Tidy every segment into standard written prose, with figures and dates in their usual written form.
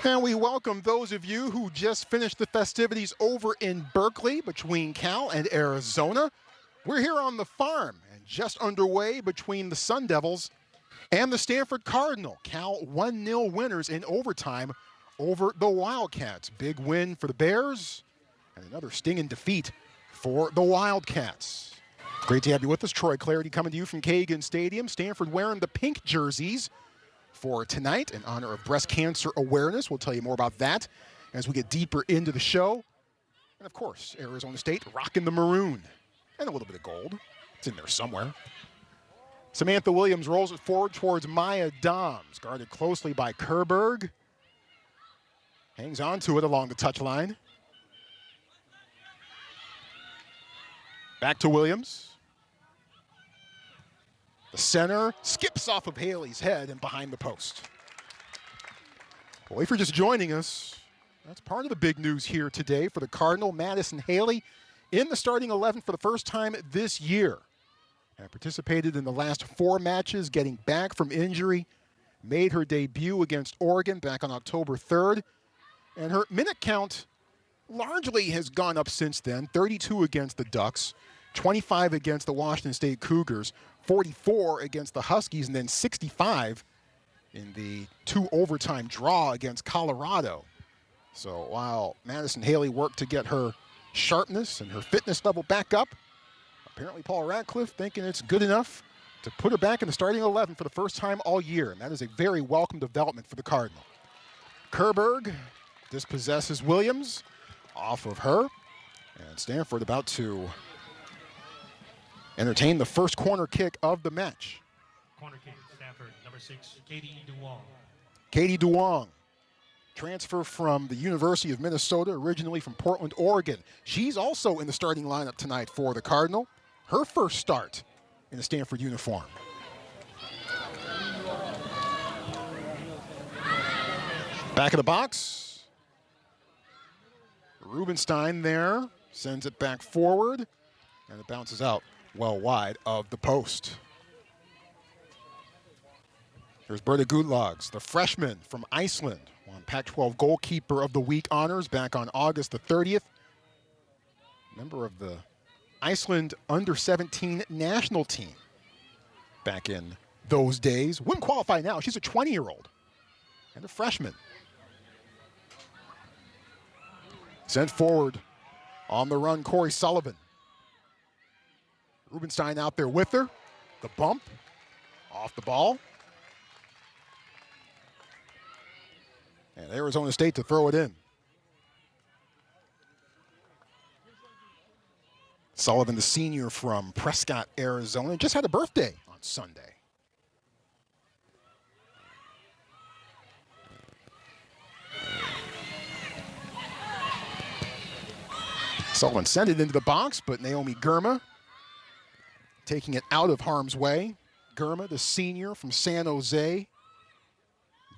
And we welcome those of you who just finished the festivities over in Berkeley between Cal and Arizona. We're here on the farm and just underway between the Sun Devils and the Stanford Cardinal. Cal 1-0 winners in overtime over the Wildcats. Big win for the Bears and another stinging defeat for the Wildcats. Great to have you with us. Troy Clarity coming to you from Kagan Stadium. Stanford wearing the pink jerseys for tonight in honor of breast cancer awareness. We'll tell you more about that as we get deeper into the show. And of course, Arizona State rocking the maroon and a little bit of gold. It's in there somewhere. Samantha Williams rolls it forward towards Maya Doms, guarded closely by Kerberg. Hangs on to it along the touchline. Back to Williams. The center skips off of Haley's head and behind the post. Well, if you're just joining us, that's part of the big news here today for the Cardinal. Madison Haley in the starting 11 for the first time this year. And participated in the last 4 matches, getting back from injury. Made her debut against Oregon back on October 3rd. And her minute count largely has gone up since then. 32 against the Ducks, 25 against the Washington State Cougars, 44 against the Huskies, and then 65 in the 2 overtime draw against Colorado. So while Madison Haley worked to get her sharpness and her fitness level back up, apparently Paul Radcliffe thinking it's good enough to put her back in the starting 11 for the first time all year, and that is a very welcome development for the Cardinal. Kerberg dispossesses Williams off of her, and Stanford about to entertain the first corner kick of the match. Corner kick, Stanford, number 6, Katie Duong. Katie Duong, transfer from the University of Minnesota, originally from Portland, Oregon. She's also in the starting lineup tonight for the Cardinal. Her first start in the Stanford uniform. Back of the box. Rubenstein there, sends it back forward, and it bounces out well wide of the post. Here's Berta Gutlags, the freshman from Iceland, won Pac-12 Goalkeeper of the Week honors back on August the 30th. Member of the Iceland under-17 national team back in those days. Wouldn't qualify now. She's a 20-year-old and a freshman. Sent forward on the run, Corey Sullivan. Rubenstein out there with her. The bump off the ball. And Arizona State to throw it in. Sullivan, the senior from Prescott, Arizona, just had a birthday on Sunday. Sullivan sent it into the box, but Naomi Girma taking it out of harm's way. Girma, the senior from San Jose,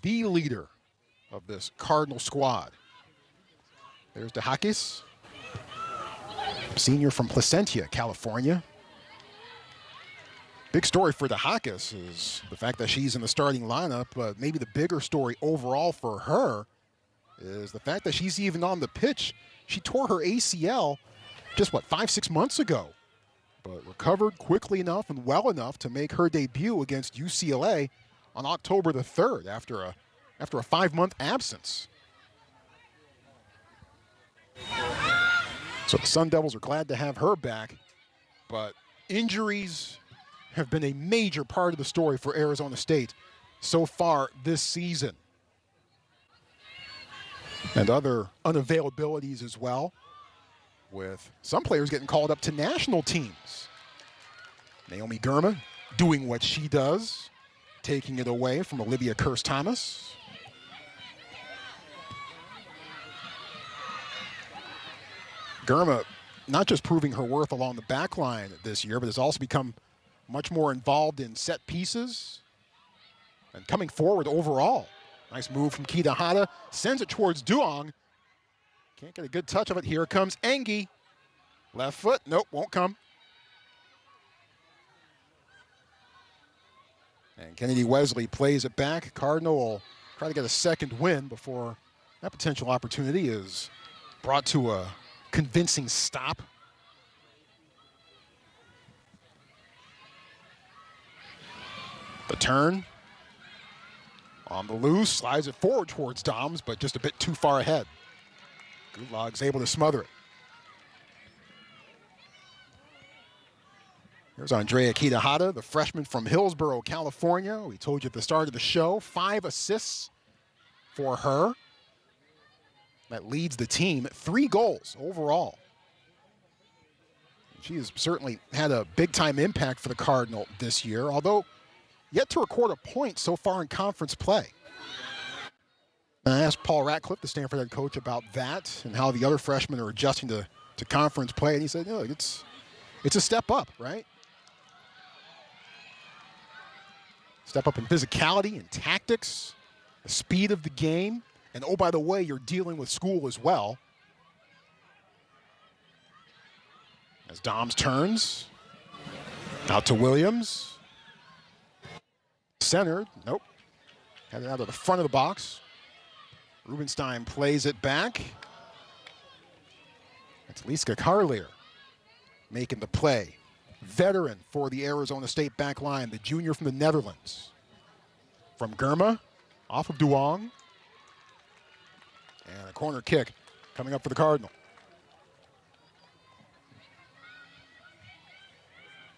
the leader of this Cardinal squad. There's DeHakis, senior from Placentia, California. Big story for DeHakis is the fact that she's in the starting lineup, but maybe the bigger story overall for her is the fact that she's even on the pitch. She tore her ACL just, 5-6 months ago, but recovered quickly enough and well enough to make her debut against UCLA on October the 3rd after a 5-month absence. So the Sun Devils are glad to have her back, but injuries have been a major part of the story for Arizona State so far this season. And other unavailabilities as well, with some players getting called up to national teams. Naomi Girma doing what she does, taking it away from Olivia Kearse-Thomas. Girma not just proving her worth along the back line this year, but has also become much more involved in set pieces and coming forward overall. Nice move from Kitahara, sends it towards Duong. Can't get a good touch of it. Here comes Engie. Left foot, nope, won't come. And Kennedy Wesley plays it back. Cardinal will try to get a second win before That potential opportunity is brought to a convincing stop. The turn on the loose, slides it forward towards Doms, but just a bit too far ahead. Gulag's able to smother it. Here's Andrea Kitahara, the freshman from Hillsborough, California. We told you at the start of the show, 5 assists for her. That leads the team, 3 goals overall. She has certainly had a big-time impact for the Cardinal this year, although yet to record a point so far in conference play. I asked Paul Ratcliffe, the Stanford head coach, about that and how the other freshmen are adjusting to conference play, and he said, no, it's a step up, right? Step up in physicality and tactics, the speed of the game, and oh, by the way, you're dealing with school as well. As Doms turns, out to Williams. Centered, nope. Headed out of the front of the box. Rubenstein plays it back. It's Liska Carlier making the play. Veteran for the Arizona State back line, the junior from the Netherlands. From Germa, off of Duong. And a corner kick coming up for the Cardinal.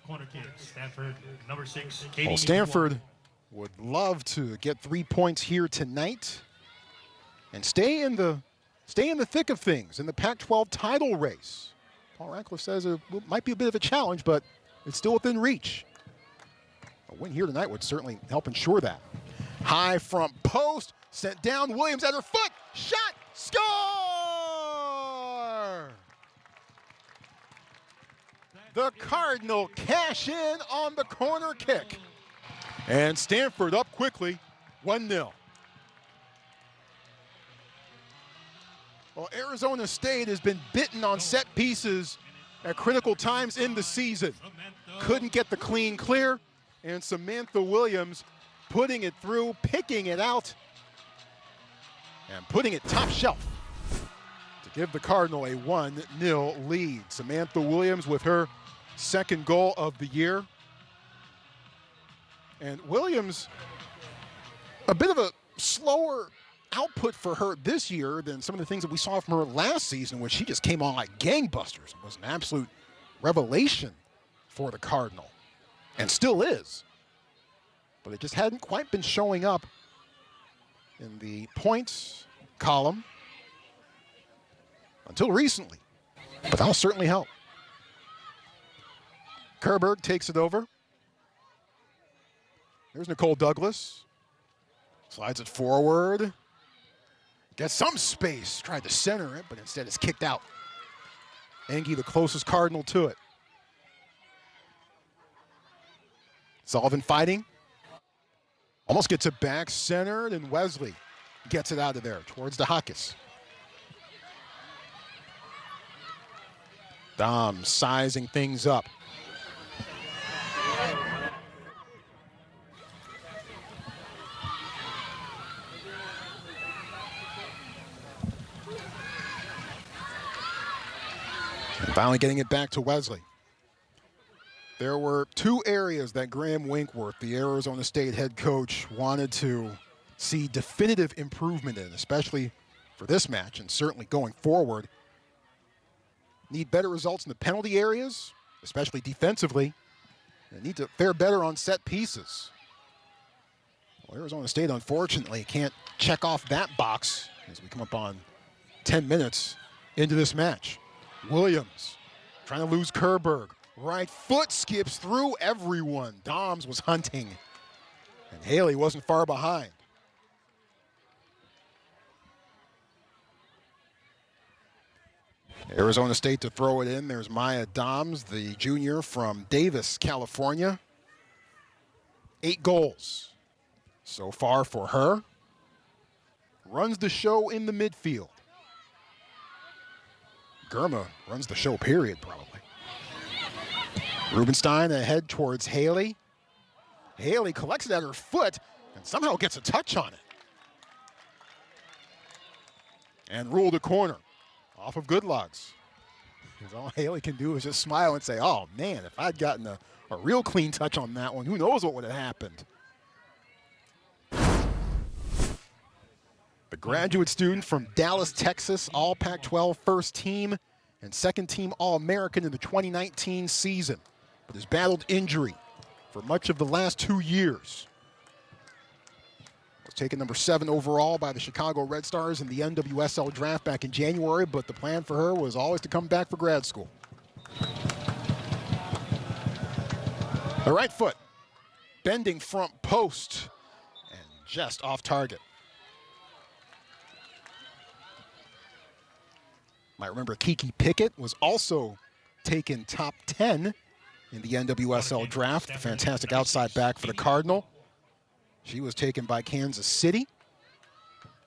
Corner kick, Stanford, number 6, Katie Well, Stanford Duong. would love to get 3 points here tonight and stay in the thick of things in the Pac-12 title race. Paul Ratcliffe says it might be a bit of a challenge, but it's still within reach. A win here tonight would certainly help ensure that. High front post, sent down, Williams at her foot, shot, score! The Cardinal cash in on the corner kick. And Stanford up quickly, 1-0. Well, Arizona State has been bitten on set pieces at critical times in the season. Couldn't get the clean clear, and Samantha Williams putting it through, picking it out, and putting it top shelf to give the Cardinal a 1-0 lead. Samantha Williams with her second goal of the year. And Williams, a bit of a slower output for her this year than some of the things that we saw from her last season, when she just came on like gangbusters. It was an absolute revelation for the Cardinal, and still is. But it just hadn't quite been showing up in the points column until recently. But that'll certainly help. Kerberg takes it over. There's Nicole Douglas. Slides it forward. Gets some space. Tried to center it, but instead it's kicked out. Engie, the closest Cardinal to it. Sullivan fighting. Almost gets it back, centered, and Wesley gets it out of there towards DeHakis. Dom sizing things up. And finally getting it back to Wesley. There were 2 areas that Graham Winkworth, the Arizona State head coach, wanted to see definitive improvement in, especially for this match and certainly going forward. Need better results in the penalty areas, especially defensively. They need to fare better on set pieces. Well, Arizona State, unfortunately, can't check off that box as we come up on 10 minutes into this match. Williams trying to lose Kerberg. Right foot skips through everyone. Doms was hunting, and Haley wasn't far behind. Arizona State to throw it in. There's Maya Doms, the junior from Davis, California. 8 goals so far for her. Runs the show in the midfield. Germa runs the show, period, probably. Rubenstein ahead towards Haley. Haley collects it at her foot and somehow gets a touch on it. And ruled a corner off of Goodlugs. Because all Haley can do is just smile and say, oh, man, if I'd gotten a real clean touch on that one, who knows what would have happened. The graduate student from Dallas, Texas, all Pac-12 first team and second team All-American in the 2019 season, but has battled injury for much of the last 2 years. Was taken number 7 overall by the Chicago Red Stars in the NWSL draft back in January, but the plan for her was always to come back for grad school. The right foot, bending front post, and just off target. Might remember Kiki Pickett was also taken top 10 in the NWSL draft, the fantastic outside back for the Cardinal. She was taken by Kansas City.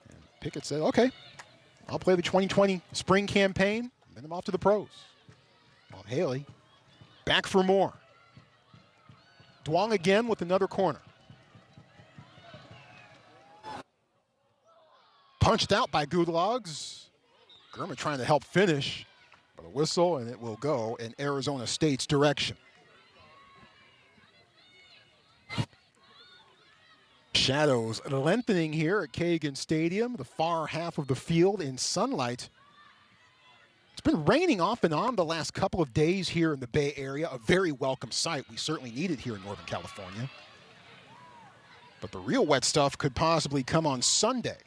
And Pickett said, okay, I'll play the 2020 spring campaign, and then I'm off to the pros. Well, Haley, back for more. Duong again with another corner. Punched out by Goodlugs. Germa trying to help finish, but a whistle, and it will go in Arizona State's direction. Shadows lengthening here at Kagan Stadium, the far half of the field in sunlight. It's been raining off and on the last couple of days here in the Bay Area, a very welcome sight. We certainly need it here in Northern California. But the real wet stuff could possibly come on Sunday.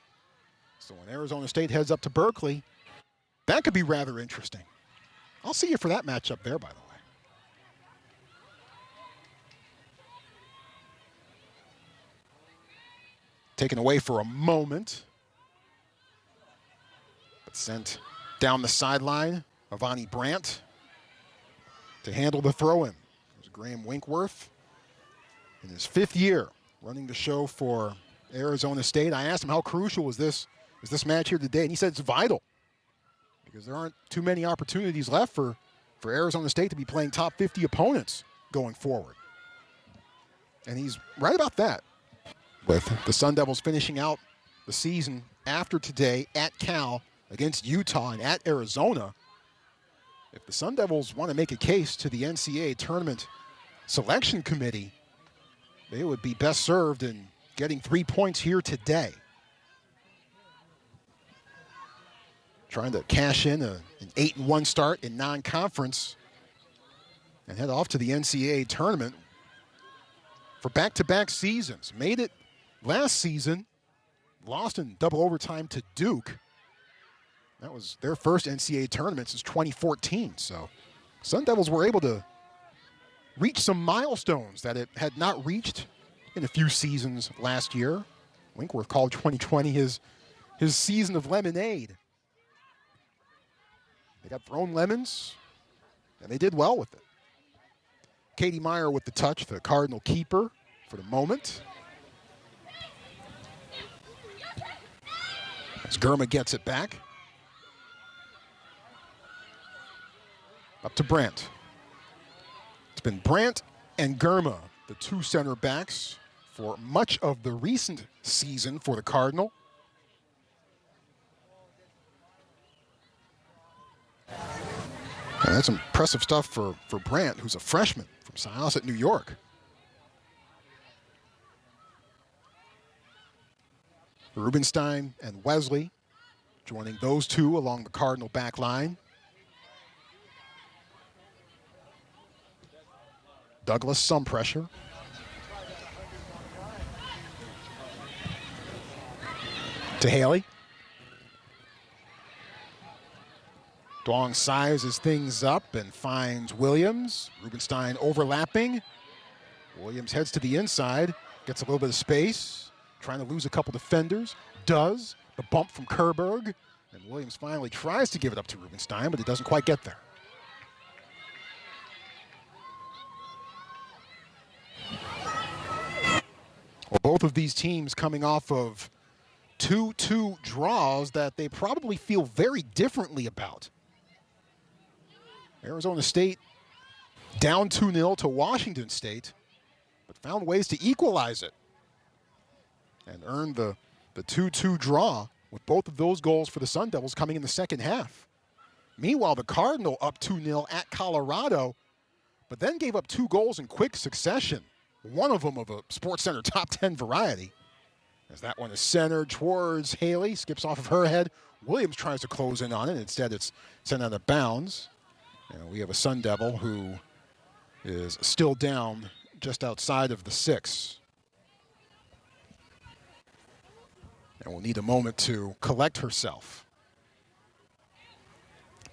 So when Arizona State heads up to Berkeley, that could be rather interesting. I'll see you for that matchup there, by the way. Taken away for a moment, but sent down the sideline. Avani Brandt to handle the throw-in. There's Graham Winkworth in his 5th year running the show for Arizona State. I asked him how crucial is this match here today, and he said it's vital, because there aren't too many opportunities left for Arizona State to be playing top 50 opponents going forward. And he's right about that. With the Sun Devils finishing out the season after today at Cal against Utah and at Arizona, if the Sun Devils want to make a case to the NCAA Tournament Selection Committee, they would be best served in getting 3 points here today. Trying to cash in an 8-1 start in non-conference and head off to the NCAA tournament for back-to-back seasons. Made it last season, lost in double overtime to Duke. That was their first NCAA tournament since 2014. So Sun Devils were able to reach some milestones that it had not reached in a few seasons last year. Winkworth called 2020 his season of lemonade. They got thrown lemons, and they did well with it. Katie Meyer with the touch, the Cardinal keeper for the moment. As Germa gets it back. Up to Brandt. It's been Brandt and Germa, the 2 center backs, for much of the recent season for the Cardinal. And that's impressive stuff for Brandt, who's a freshman from Syosset, New York. Rubenstein and Wesley joining those 2 along the Cardinal back line. Douglas, some pressure. To Haley. Duong sizes things up and finds Williams. Rubenstein overlapping. Williams heads to the inside, gets a little bit of space, trying to lose a couple defenders. Does. The bump from Kerberg. And Williams finally tries to give it up to Rubenstein, but it doesn't quite get there. Well, both of these teams coming off of 2-2 draws that they probably feel very differently about. Arizona State down 2-0 to Washington State, but found ways to equalize it and earn the 2-2 draw with both of those goals for the Sun Devils coming in the second half. Meanwhile, the Cardinal up 2-0 at Colorado, but then gave up 2 goals in quick succession, one of them of a SportsCenter top 10 variety. As that one is centered towards Haley, skips off of her head. Williams tries to close in on it. Instead, it's sent out of bounds. And we have a Sun Devil who is still down just outside of the 6. And will need a moment to collect herself.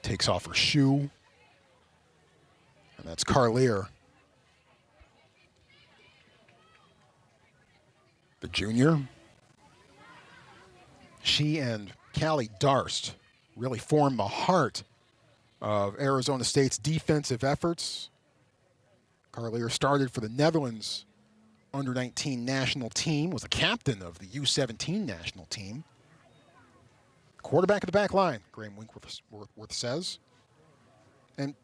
Takes off her shoe. And that's Carlier, the junior. She and Callie Darst really form the heart of Arizona State's defensive efforts. Carlier started for the Netherlands under-19 national team, was the captain of the U17 national team. Quarterback of the back line, Graham Winkworth says. And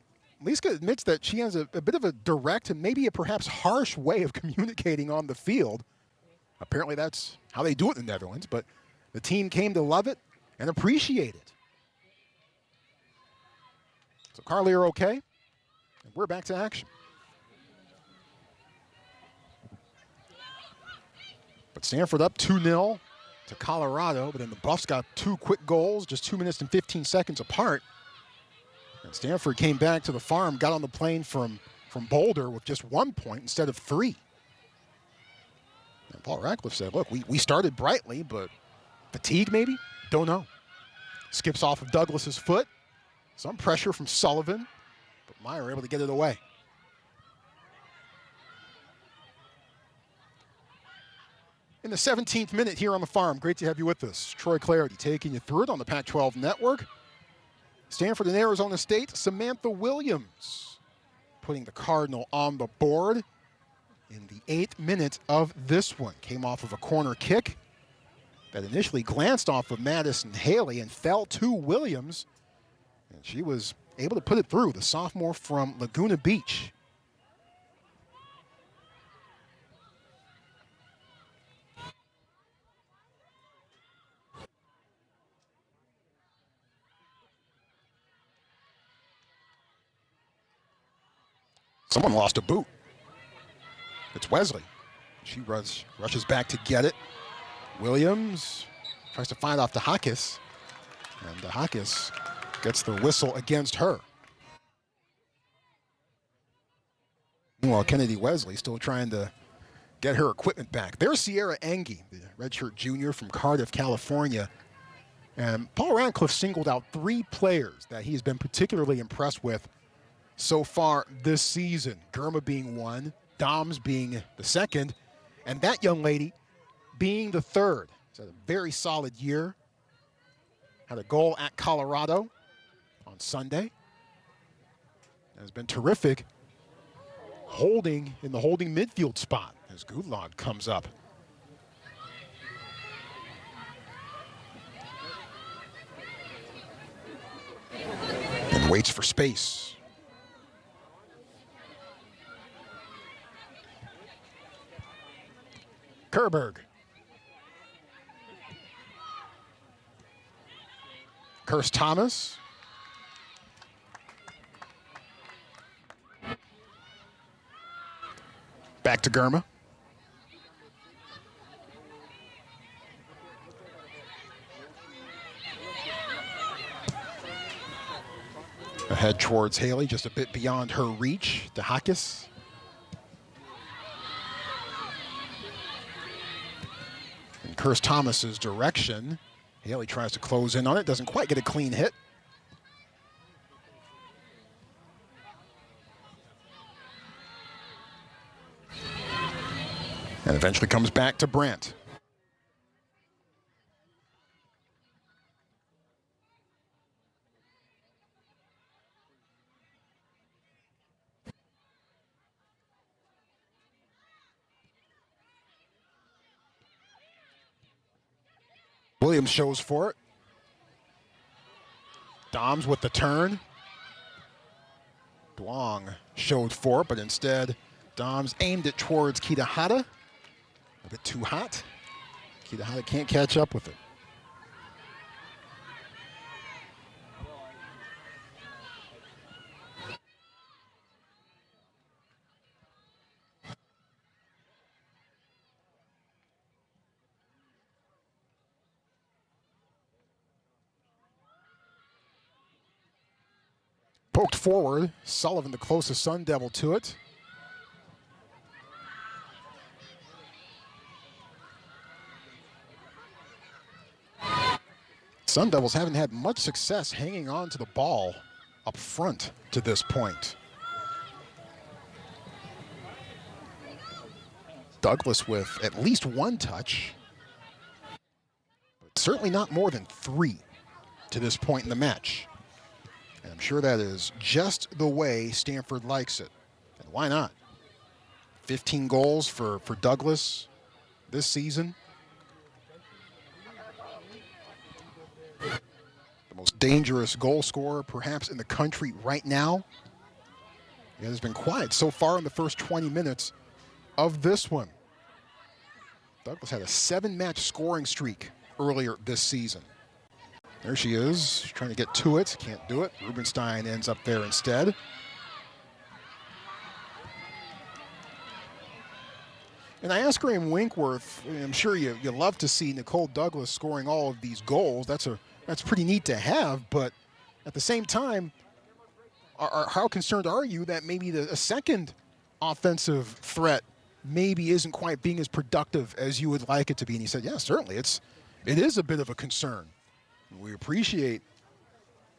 Liska admits that she has a bit of a direct and maybe a perhaps harsh way of communicating on the field. Apparently that's how they do it in the Netherlands, but the team came to love it and appreciate it. So Carlier okay, and we're back to action. But Stanford up 2-0 to Colorado, but then the Buffs got 2 quick goals, just 2 minutes and 15 seconds apart. And Stanford came back to the farm, got on the plane from Boulder with just 1 point instead of 3. And Paul Ratcliffe said, look, we started brightly, but fatigue maybe? Don't know. Skips off of Douglas's foot. Some pressure from Sullivan, but Meyer able to get it away. In the 17th minute here on the farm, great to have you with us. Troy Clarity taking you through it on the Pac-12 Network. Stanford and Arizona State, Samantha Williams putting the Cardinal on the board in the 8th minute of this one. Came off of a corner kick that initially glanced off of Madison Haley and fell to Williams. And she was able to put it through, the sophomore from Laguna Beach. Someone lost a boot. It's Wesley. She rushes back to get it. Williams tries to find off to Hakis, and Hakis gets the whistle against her. Meanwhile, Kennedy Wesley still trying to get her equipment back. There's Sierra Engie, the redshirt junior from Cardiff, California. And Paul Radcliffe singled out 3 players that he's been particularly impressed with so far this season. Germa being one, Doms being the second, and that young lady being the third. It's had a very solid year. Had a goal at Colorado on Sunday. Has been terrific holding in the holding midfield spot as Gudlad comes up. And waits for space. Kerberg. Kirst Thomas. Back to Germa. Ahead towards Haley, just a bit beyond her reach to Hakis. In Kirst Thomas's direction. Haley tries to close in on it, doesn't quite get a clean hit. And eventually comes back to Brandt. Williams shows for it. Doms with the turn. Duong showed for it, but instead Doms aimed it towards Kitahara. A bit too hot. Kitahara can't catch up with it. Poked forward. Sullivan, the closest Sun Devil to it. Sun Devils haven't had much success hanging on to the ball up front to this point. Douglas with at least one touch, but certainly not more than 3 to this point in the match. And I'm sure that is just the way Stanford likes it. And why not? 15 goals for Douglas this season. The most dangerous goal scorer perhaps in the country right now. It has been quiet so far in the first 20 minutes of this one. Douglas had a 7-match scoring streak earlier this season. There she is, trying to get to it, can't do it. Rubenstein ends up there instead. And I asked Graham Winkworth, I'm sure you love to see Nicole Douglas scoring all of these goals. That's pretty neat to have, but at the same time, how concerned are you that maybe a second offensive threat maybe isn't quite being as productive as you would like it to be? And he said, yeah, certainly, it is a bit of a concern. We appreciate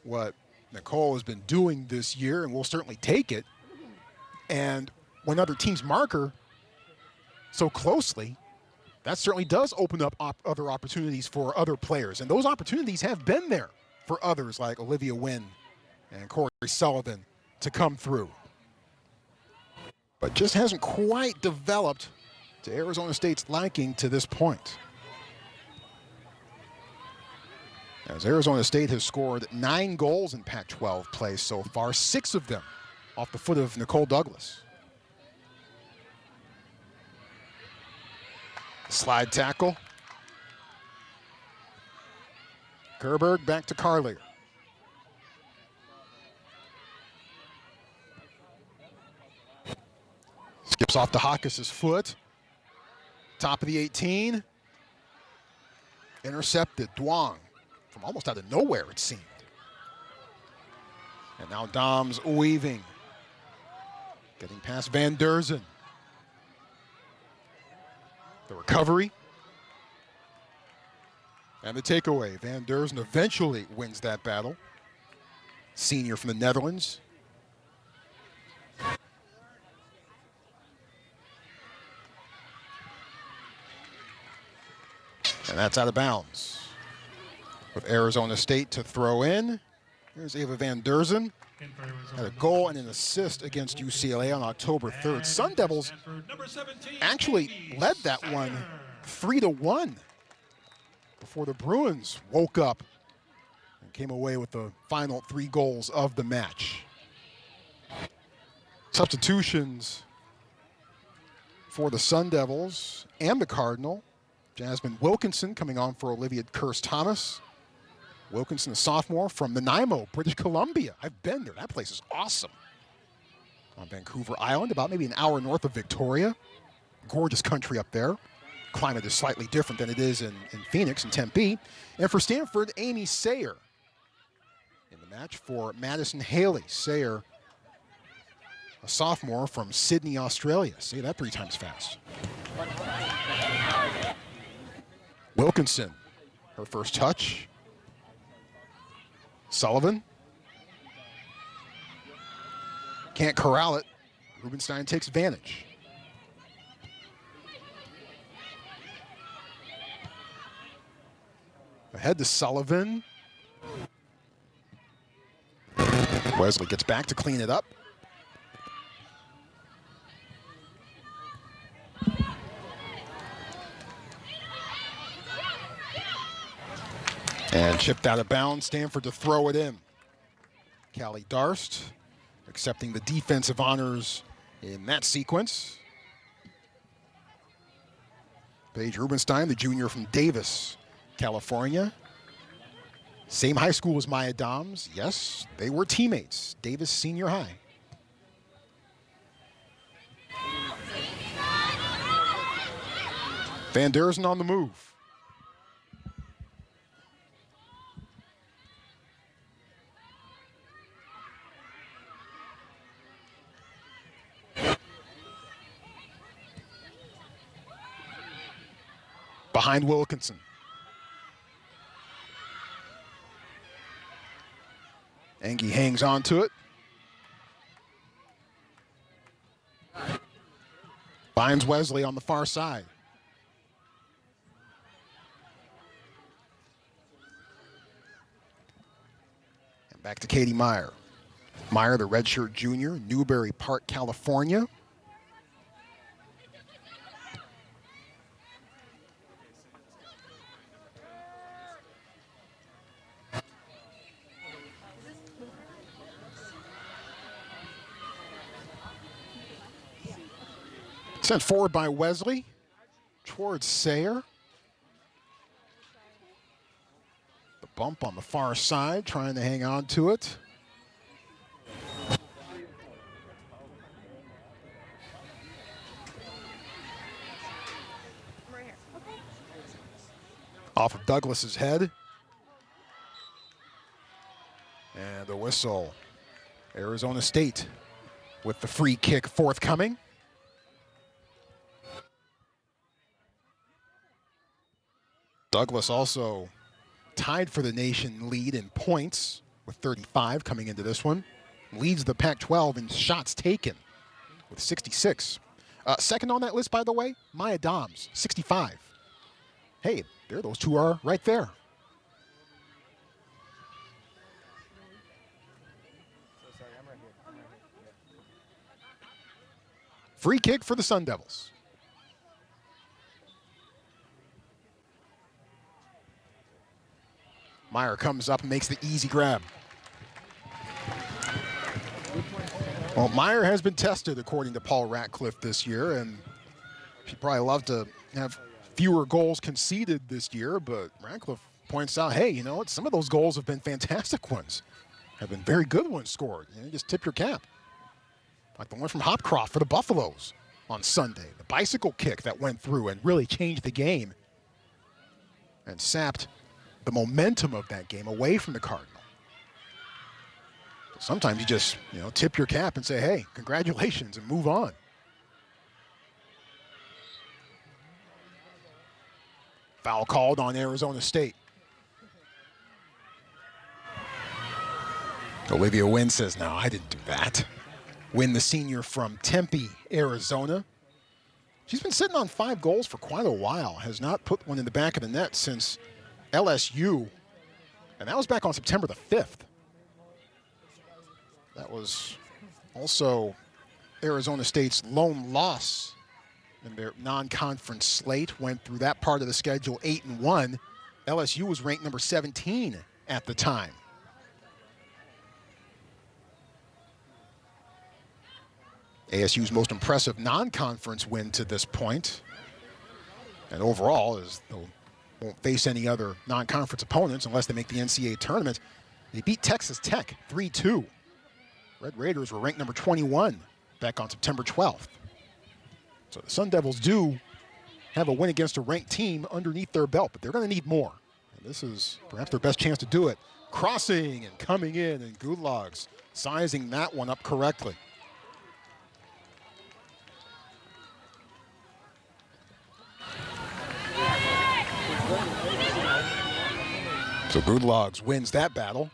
what Nicole has been doing this year, and we'll certainly take it. And when other teams mark her so closely, that certainly does open up other opportunities for other players. And those opportunities have been there for others like Olivia Wynn and Corey Sullivan to come through. But just hasn't quite developed to Arizona State's liking to this point. As Arizona State has scored 9 goals in Pac-12 play so far, 6 of them off the foot of Nicole Douglas. Slide tackle. Kerberg back to Carlier. Skips off to Hawkes' foot. Top of the 18. Intercepted. Duong from almost out of nowhere, it seemed. And now Dom's weaving. Getting past Van Derzen. The recovery. And the takeaway. Van Derzen eventually wins that battle. Senior from the Netherlands. And that's out of bounds. With Arizona State to throw in. Here's Ava Van Derzen. Had a goal and an assist against UCLA on October 3rd. Sun Devils actually led that one 3-1 before the Bruins woke up and came away with the final 3 goals of the match. Substitutions for the Sun Devils and the Cardinal. Jasmine Wilkinson coming on for Olivia Kearse-Thomas. Wilkinson, a sophomore from Nanaimo, British Columbia. I've been there. That place is awesome. On Vancouver Island, about maybe an hour north of Victoria. Gorgeous country up there. Climate is slightly different than it is in Phoenix and Tempe. And for Stanford, Amy Sayer in the match for Madison Haley. Sayer, a sophomore from Sydney, Australia. Say that 3 times fast. Wilkinson, her first touch. Sullivan. Can't corral it. Rubenstein takes advantage. Ahead to Sullivan. Wesley gets back to clean it up. And chipped out of bounds, Stanford to throw it in. Callie Darst accepting the defensive honors in that sequence. Paige Rubenstein, the junior from Davis, California. Same high school as Maya Doms. Yes, they were teammates. Davis Senior High. Van Derzen on the move. behind Wilkinson. Engie hangs on to it. Finds Wesley on the far side. And back to Katie Meyer. Meyer, the redshirt junior, Newberry Park, California. Sent forward by Wesley towards Sayer. The bump on the far side, trying to hang on to it. Off of Douglas's head. And the whistle. Arizona State with the free kick forthcoming. Douglas also tied for the nation lead in points with 35 coming into this one. Leads the Pac-12 in shots taken with 66. Second on that list, by the way, Maya Doms, 65. Hey, there those two are right there. Free kick for the Sun Devils. Meyer comes up and makes the easy grab. Well, Meyer has been tested, according to Paul Ratcliffe, this year, and she'd probably love to have fewer goals conceded this year, but Ratcliffe points out, hey, you know what? Some of those goals have been fantastic ones, have been very good ones scored. You just tip your cap. Like the one from Hopcroft for the Buffaloes on Sunday. The bicycle kick that went through and really changed the game and sapped the momentum of that game away from the Cardinal. Sometimes you just, tip your cap and say, hey, congratulations, and move on. Foul called on Arizona State. Olivia Wynn says, no, I didn't do that. Wynn, the senior from Tempe, Arizona. She's been sitting on 5 goals for quite a while, has not put one in the back of the net since LSU, and that was back on September the 5th. That was also Arizona State's lone loss in their non-conference slate. Went through that part of the schedule 8-1. LSU was ranked number 17 at the time. ASU's most impressive non-conference win to this point, and overall is they'll won't face any other non-conference opponents unless they make the NCAA tournament. They beat Texas Tech 3-2. Red Raiders were ranked number 21 back on September 12th. So the Sun Devils do have a win against a ranked team underneath their belt, but they're going to need more. And this is perhaps their best chance to do it. Crossing and coming in, and Gulags sizing that one up correctly. So Gulags wins that battle.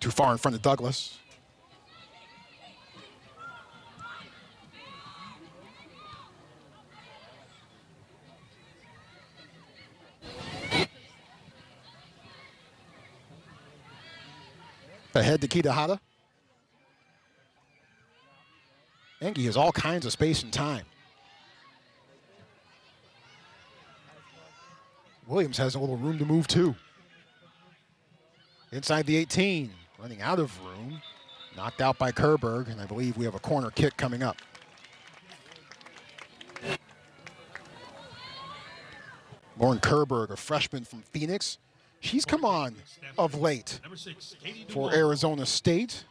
Too far in front of Douglas. Ahead to Kitahara. Engie has all kinds of space and time. Williams has a little room to move too. Inside the 18, running out of room. Knocked out by Kerberg, and I believe we have a corner kick coming up. Lauren Kerberg, a freshman from Phoenix. She's come on of late for Arizona State.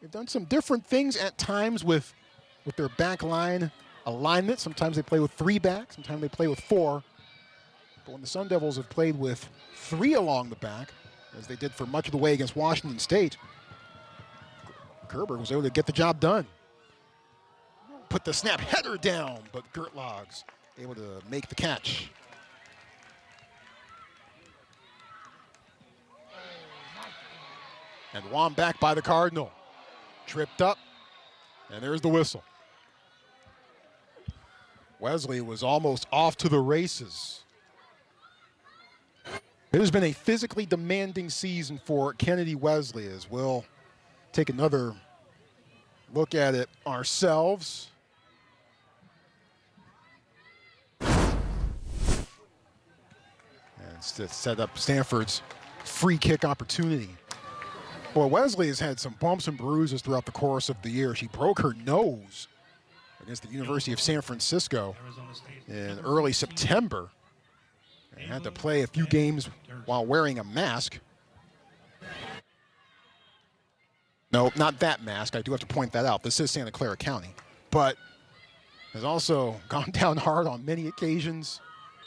They've done some different things at times with their back line alignment. Sometimes they play with 3 back, sometimes they play with 4. But when the Sun Devils have played with 3 along the back, as they did for much of the way against Washington State, Kerberg was able to get the job done. put the snap header down, but Gertlog's able to make the catch. And Wong back by the Cardinal. Tripped up, and there's the whistle. Wesley was almost off to the races. It has been a physically demanding season for Kennedy Wesley, as we'll take another look at it ourselves. And to set up Stanford's free kick opportunity. Well, Wesley has had some bumps and bruises throughout the course of the year. She broke her nose against the University of San Francisco in early September and had to play a few games while wearing a mask. No, not that mask. I do have to point that out. This is Santa Clara County. But has also gone down hard on many occasions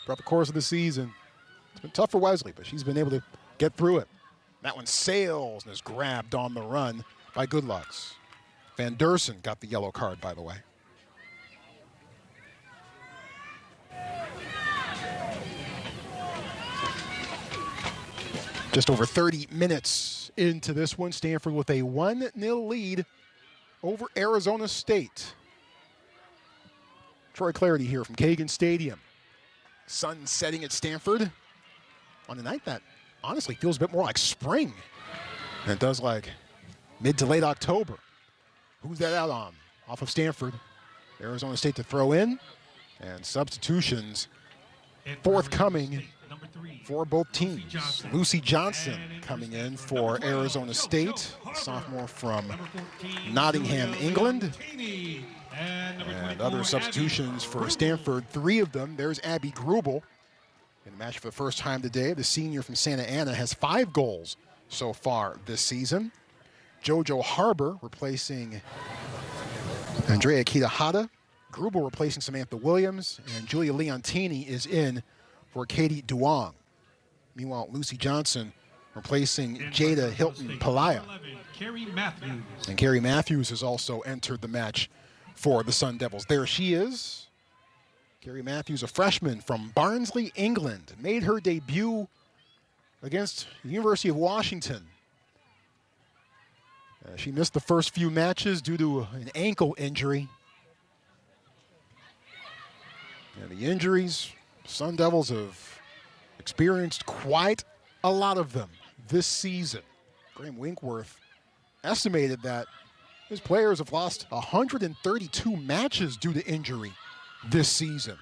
throughout the course of the season. It's been tough for Wesley, but she's been able to get through it. That one sails and is grabbed on the run by Goodlucks. Van Dersen got the yellow card, by the way. Just over 30 minutes into this one, Stanford with a 1-0 lead over Arizona State. Troy Clarity here from Kagan Stadium. Sun setting at Stanford on a night that honestly feels a bit more like spring than it does like mid to late October. Who's that out on? Off of Stanford. Arizona State to throw in, and substitutions forthcoming for both teams. Lucy Johnson coming in for Arizona State, sophomore from Nottingham, England. And other substitutions for Stanford, 3 of them. There's Abby Grubel in the match for the first time today. The senior from Santa Ana has 5 goals so far this season. JoJo Harbor replacing Andrea Kitahata. Grubel replacing Samantha Williams. And Julia Leontini is in for Katie Duong. Meanwhile, Lucy Johnson replacing Jada Hilton Palaya. And Carrie Matthews has also entered the match for the Sun Devils. There she is. Carrie Matthews, a freshman from Barnsley, England, made her debut against the University of Washington. She missed the first few matches due to an ankle injury. And the injuries, Sun Devils have experienced quite a lot of them this season. Graham Winkworth estimated that his players have lost 132 matches due to injury this season.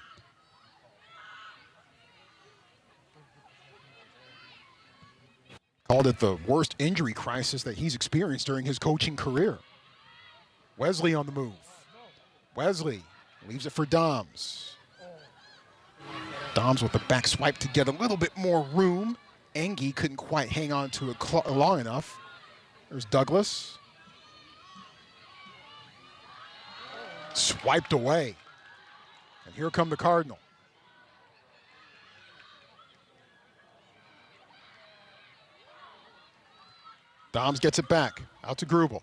Called it the worst injury crisis that he's experienced during his coaching career. Wesley on the move. Wesley leaves it for Doms. Doms with the back swipe to get a little bit more room. Engie couldn't quite hang on to it long enough. There's Douglas. Swiped away. And here come the Cardinal. Doms gets it back. Out to Grubel.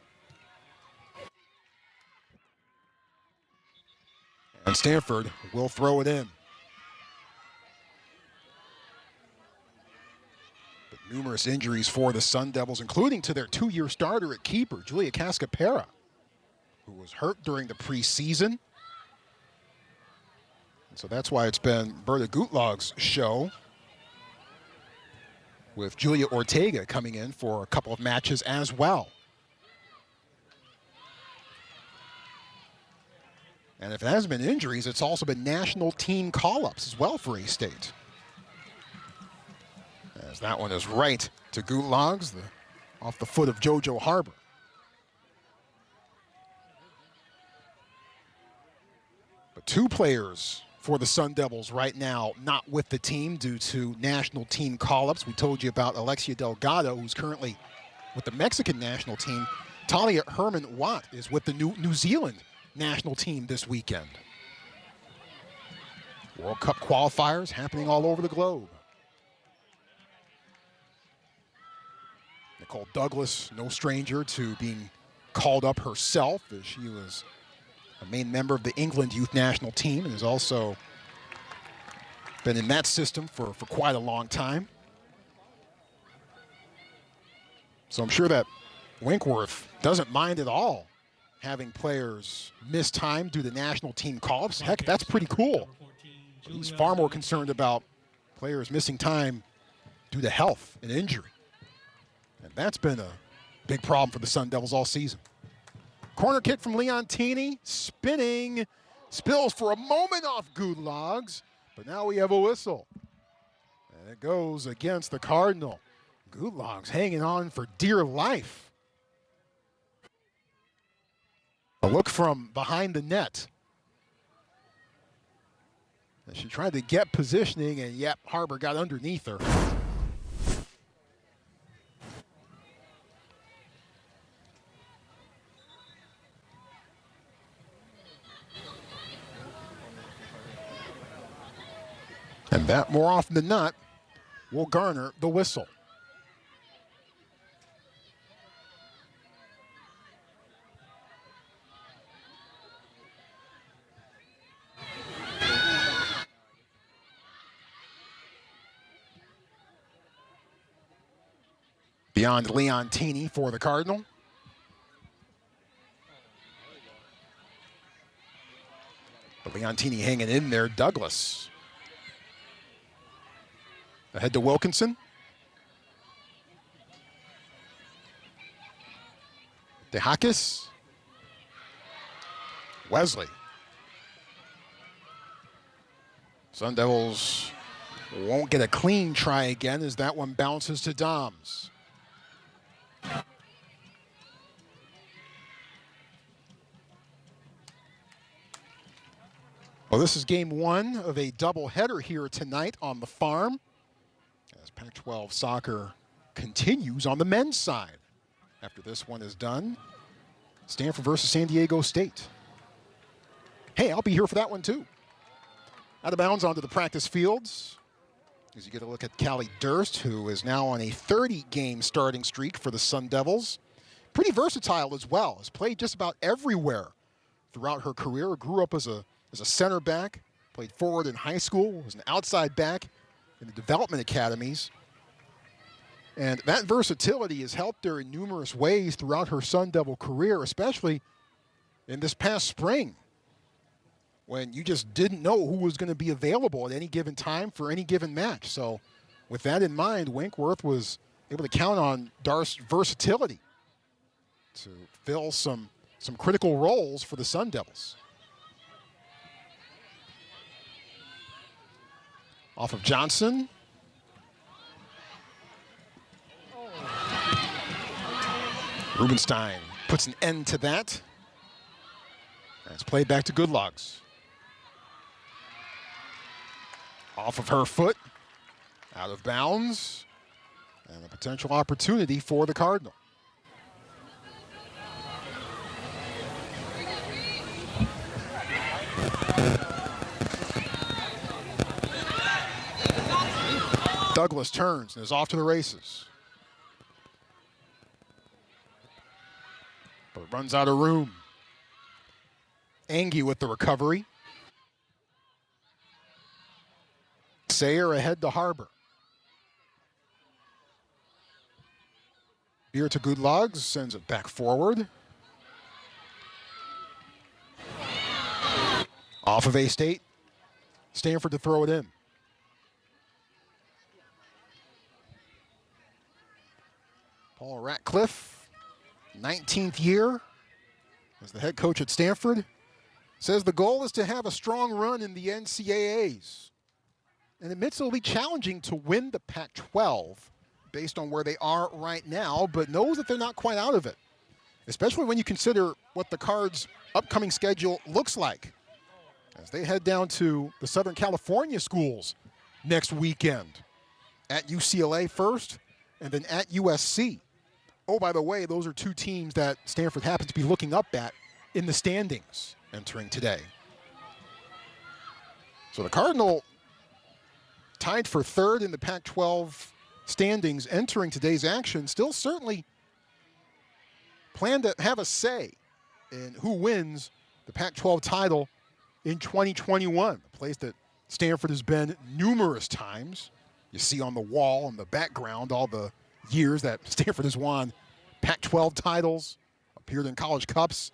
And Stanford will throw it in. But numerous injuries for the Sun Devils, including to their 2-year starter at keeper, Julia Cascapera, who was hurt during the preseason. And so that's why it's been Berta Gutlog's show, with Julia Ortega coming in for a couple of matches as well. And if it hasn't been injuries, it's also been national team call-ups as well for A-State. As that one is right to Gutlogs, off the foot of JoJo Harbor. But 2 players for the Sun Devils right now not with the team due to national team call-ups. We told you about Alexia Delgado, who's currently with the Mexican national team. Talia Herman-Watt is with the New Zealand national team this weekend. World Cup qualifiers happening all over the globe. Nicole Douglas, no stranger to being called up herself, as she was a a main member of the England youth national team, and has also been in that system for quite a long time. So I'm sure that Winkworth doesn't mind at all having players miss time due to national team call-ups. Heck, that's pretty cool. He's far more concerned about players missing time due to health and injury. And that's been a big problem for the Sun Devils all season. Corner kick from Leontini, spinning, spills for a moment off Gudlags, but now we have a whistle. And it goes against the Cardinal. Gudlags hanging on for dear life. A look from behind the net. And she tried to get positioning, and yep, Harbor got underneath her. And that, more often than not, will garner the whistle. Beyond Leontini for the Cardinal. But Leontini hanging in there. Douglas. Ahead to Wilkinson. DeHakis. Wesley. Sun Devils won't get a clean try again as that one bounces to Doms. Well, this is game one of a doubleheader here tonight on the farm, as Pac-12 soccer continues on the men's side. After this one is done, Stanford versus San Diego State. Hey, I'll be here for that one too. Out of bounds onto the practice fields, as you get a look at Callie Durst, who is now on a 30-game starting streak for the Sun Devils. Pretty versatile as well, has played just about everywhere throughout her career. Grew up as a center back, played forward in high school, was an outside back in the development academies. And that versatility has helped her in numerous ways throughout her Sun Devil career, especially in this past spring, when you just didn't know who was going to be available at any given time for any given match. So with that in mind, Winkworth was able to count on Darst's versatility to fill some critical roles for the Sun Devils. Off of Johnson. Rubenstein puts an end to that. And it's played back to Gudlags. Off of her foot, out of bounds, and a potential opportunity for the Cardinal. Douglas turns and is off to the races. But runs out of room. Angie with the recovery. Sayer ahead to Harbor. Beer to Gudlags, sends it back forward. Off of A-State. Stanford to throw it in. Paul Ratcliffe, 19th year as the head coach at Stanford, says the goal is to have a strong run in the NCAAs. And admits it'll be challenging to win the Pac-12 based on where they are right now, but knows that they're not quite out of it, especially when you consider what the Cards' upcoming schedule looks like as they head down to the Southern California schools next weekend. At UCLA first, and then at USC. Oh, by the way, those are two teams that Stanford happens to be looking up at in the standings entering today. So the Cardinal tied for third in the Pac-12 standings entering today's action, still certainly plan to have a say in who wins the Pac-12 title in 2021, a place that Stanford has been numerous times. You see on the wall in the background all the years that Stanford has won Pac-12 titles, appeared in college cups,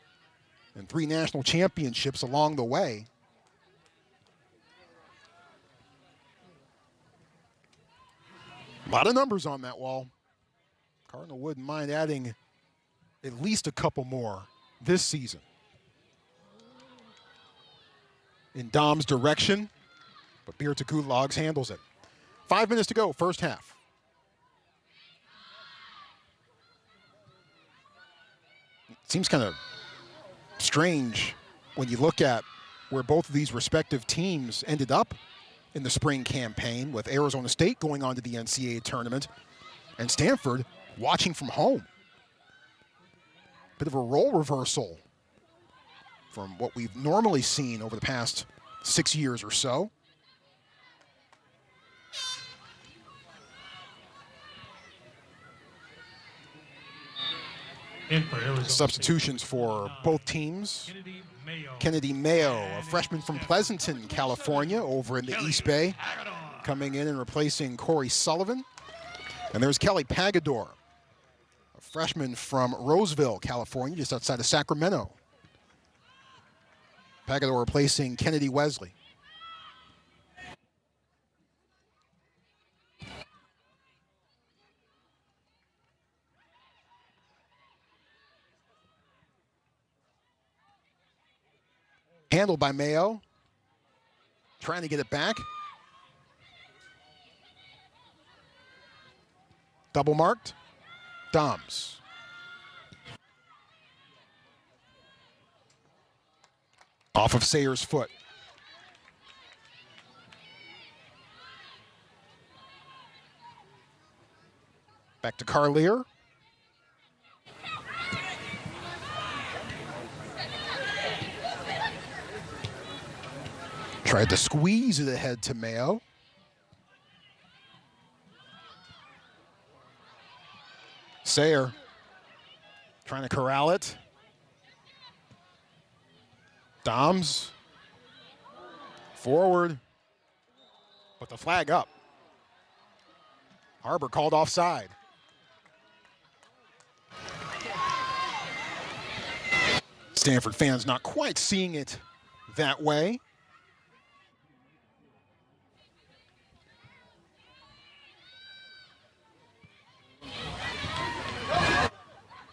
and 3 national championships along the way. A lot of numbers on that wall. Cardinal wouldn't mind adding at least a couple more this season. In Dom's direction, but Beer to Gulags handles it. 5 minutes to go, first half. It seems kind of strange when you look at where both of these respective teams ended up in the spring campaign, with Arizona State going on to the NCAA tournament and Stanford watching from home. Bit of a role reversal from what we've normally seen over the past 6 years or so. Substitutions for both teams. Kennedy Mayo, a freshman from Pleasanton, California, over in the East Bay, coming in and replacing Corey Sullivan. And there's Kelly Pagador, a freshman from Roseville, California, just outside of Sacramento. Pagador replacing Kennedy Wesley. Handled by Mayo. Trying to get it back. Double marked. Doms. Off of Sayer's foot. Back to Carlier. Tried to squeeze it ahead to Mayo. Sayer trying to corral it. Doms forward, but the flag up. Harbor called offside. Stanford fans not quite seeing it that way.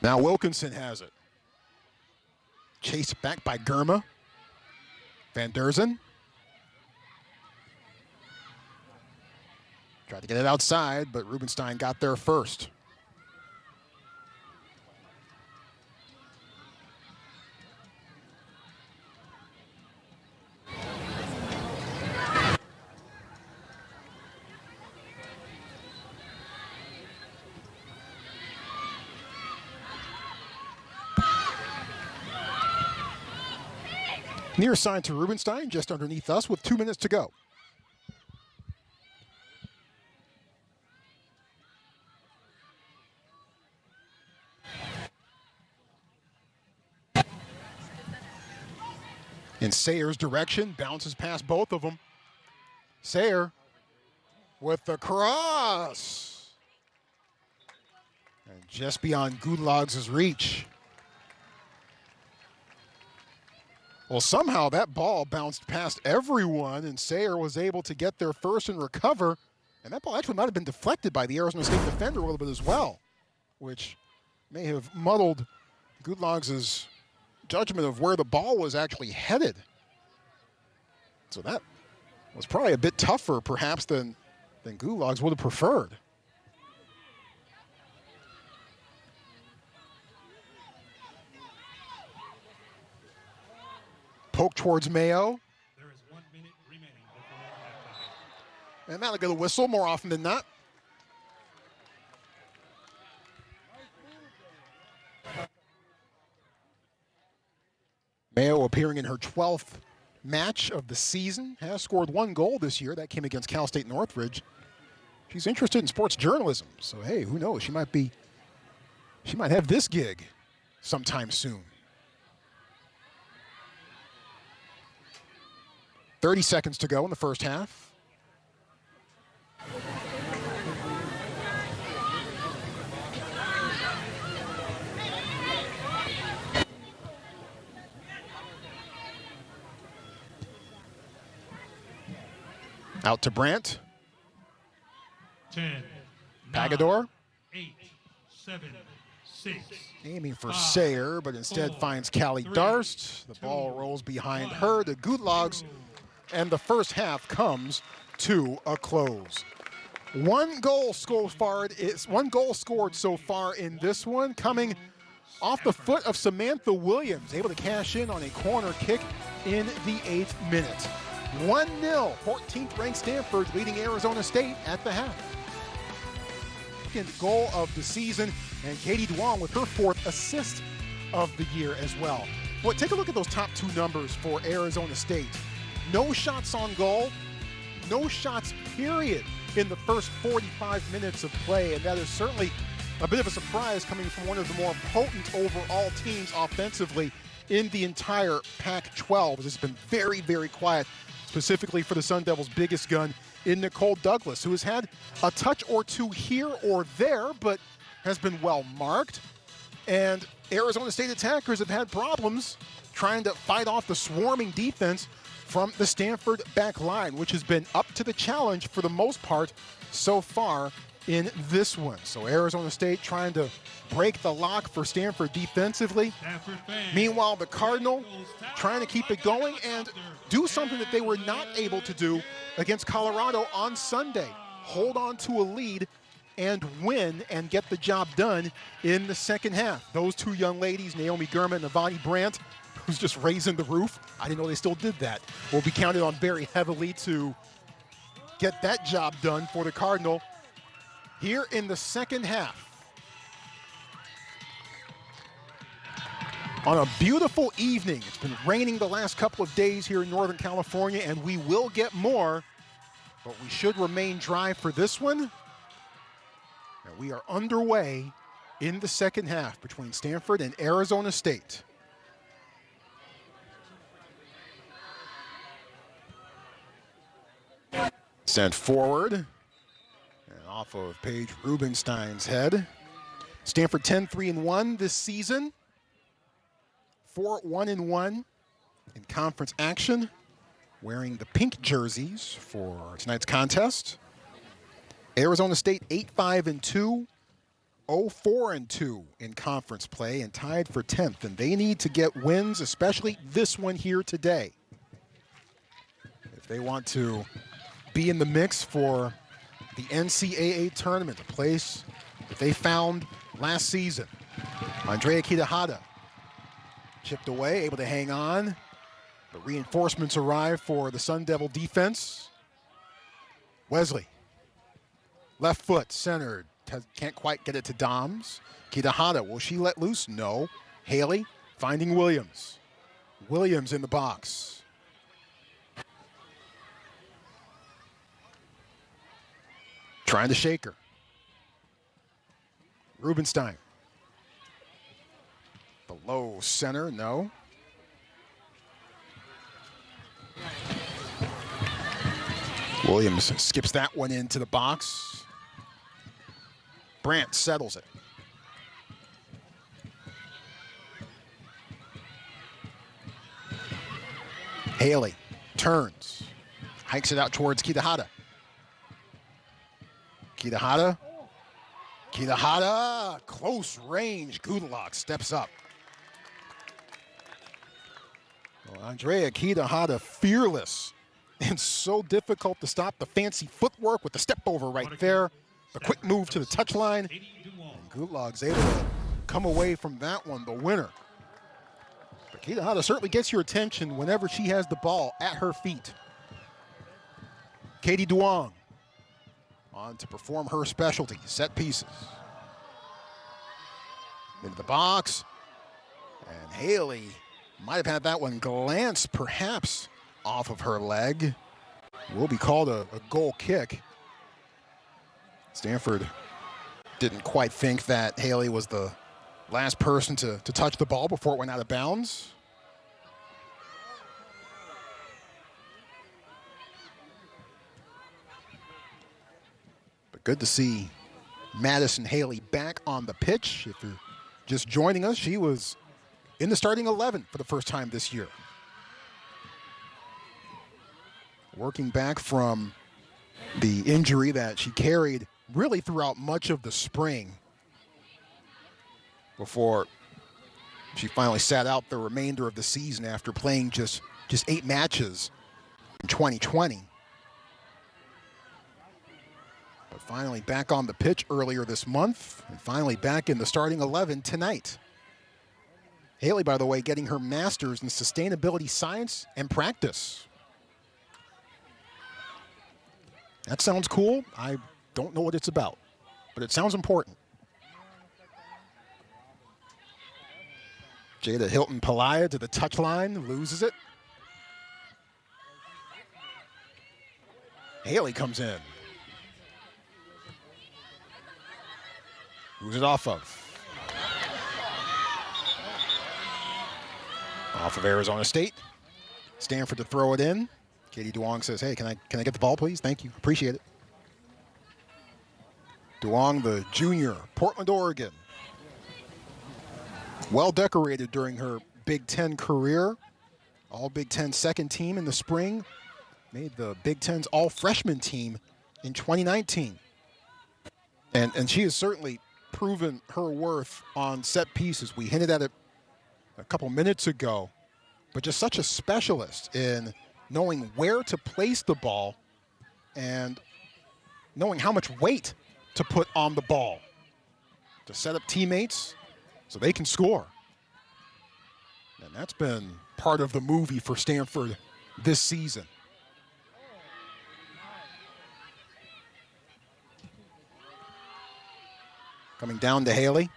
Now Wilkinson has it. Chased back by Germa. Van Derzen. Tried to get it outside, but Rubenstein got there first. Near side to Rubenstein, just underneath us with 2 minutes to go. In Sayer's direction, bounces past both of them. Sayer with the cross. And just beyond Gulags' reach. Well, somehow that ball bounced past everyone, and Sayer was able to get there first and recover. And that ball actually might have been deflected by the Arizona State defender a little bit as well, which may have muddled Gulags' judgment of where the ball was actually headed. So that was probably a bit tougher, perhaps, than Gulags would have preferred. Poke towards Mayo. There is 1 minute remaining before halftime. And that'll get a whistle more often than not. Mayo appearing in her 12th match of the season, has scored 1 goal this year. That came against Cal State Northridge. She's interested in sports journalism, so hey, who knows? She might have this gig sometime soon. 30 seconds to go in the first half. Out to Brandt. 10, Pagador. 8, 7, 6. Aiming for 5, Sayer, but instead 4, finds Callie 3, Darst. The 2, ball rolls behind 1, her to Gutlogs, and the first half comes to a close. One goal scored so far in this one, coming off the foot of Samantha Williams, able to cash in on a corner kick in the 8th minute. 1-0, 14th ranked Stanford leading Arizona State at the half. Second goal of the season, and Katie Duong with her 4th assist of the year as well. Well, take a look at those top 2 numbers for Arizona State. No shots on goal, no shots period in the first 45 minutes of play, and that is certainly a bit of a surprise coming from one of the more potent overall teams offensively in the entire Pac-12. It's been very, very quiet, specifically for the Sun Devils' biggest gun in Nicole Douglas, who has had a touch or two here or there, but has been well marked. And Arizona State attackers have had problems trying to fight off the swarming defense from the Stanford back line, which has been up to the challenge for the most part so far in this one. So Arizona State trying to break the lock for Stanford defensively. Meanwhile, the Cardinal trying to keep it going and do something that they were not able to do against Colorado on Sunday. Hold on to a lead and win and get the job done in the second half. Those two young ladies, Naomi Gurman and Avani Brandt, who's just raising the roof, I didn't know they still did that, will be counted on very heavily to get that job done for the Cardinal here in the second half. On a beautiful evening. It's been raining the last couple of days here in Northern California, and we will get more, but we should remain dry for this one. And we are underway in the second half between Stanford and Arizona State. Sent forward and off of Paige Rubenstein's head. Stanford 10-3-1 this season. 4-1-1 in conference action, wearing the pink jerseys for tonight's contest. Arizona State 8-5-2, 0-4-2 in conference play, and tied for 10th. And they need to get wins, especially this one here today, if they want to be in the mix for the NCAA tournament, a place that they found last season. Andrea Kitahara chipped away, able to hang on, but reinforcements arrive for the Sun Devil defense. Wesley, left foot, centered, can't quite get it to Doms. Kitahara, will she let loose? No. Haley finding Williams. Williams in the box. Trying to shake her. Rubenstein. The low center, no. Williams skips that one into the box. Brandt settles it. Haley turns, hikes it out towards Kitahara. Kitahara, close range. Gutlock steps up. Well, Andrea Kitahara, fearless and so difficult to stop. The fancy footwork with the step over right there. The quick move to the touchline. And Gutlog's able to come away from that one, the winner. But Kitahara certainly gets your attention whenever she has the ball at her feet. Katie Duong on to perform her specialty, set pieces. Into the box. And Haley might have had that one glance perhaps off of her leg. Will be called a goal kick. Stanford didn't quite think that Haley was the last person to touch the ball before it went out of bounds. Good to see Madison Haley back on the pitch. If you're just joining us, she was in the starting 11 for the first time this year. Working back from the injury that she carried really throughout much of the spring before she finally sat out the remainder of the season after playing just 8 matches in 2020. But finally back on the pitch earlier this month, and finally back in the starting 11 tonight. Haley, by the way, getting her master's in sustainability science and practice. That sounds cool. I don't know what it's about, but it sounds important. Jada Hilton Pelaya to the touchline, loses it. Haley comes in. Who's it off of? Off of Arizona State. Stanford to throw it in. Katie Duong says, hey, can I get the ball, please? Thank you. Appreciate it. Duong, the junior, Portland, Oregon. Well decorated during her Big Ten career. All Big Ten second team in the spring. Made the Big Ten's all-freshman team in 2019. And she has certainly proven her worth on set pieces. We hinted at it a couple minutes ago. But just such a specialist in knowing where to place the ball and knowing how much weight to put on the ball to set up teammates so they can score. And that's been part of the movie for Stanford this season. Coming down to Haley.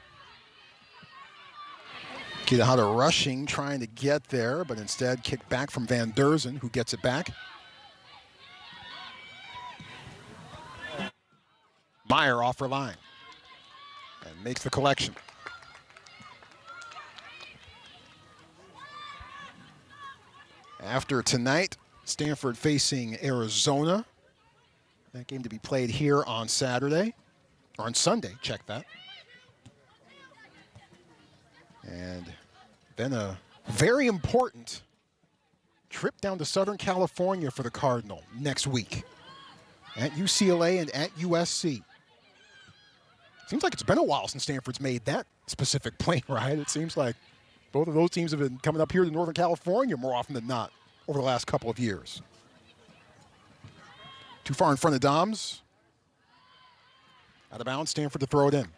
Kitahara rushing, trying to get there, but instead kicked back from Van Derzen, who gets it back. Meyer off her line and makes the collection. After tonight, Stanford facing Arizona. That game to be played here on Saturday, or on Sunday, check that. And then a very important trip down to Southern California for the Cardinal next week at UCLA and at USC. Seems like it's been a while since Stanford's made that specific plane ride. It seems like both of those teams have been coming up here to Northern California more often than not over the last couple of years. Too far in front of Doms. Out of bounds, Stanford to throw it in.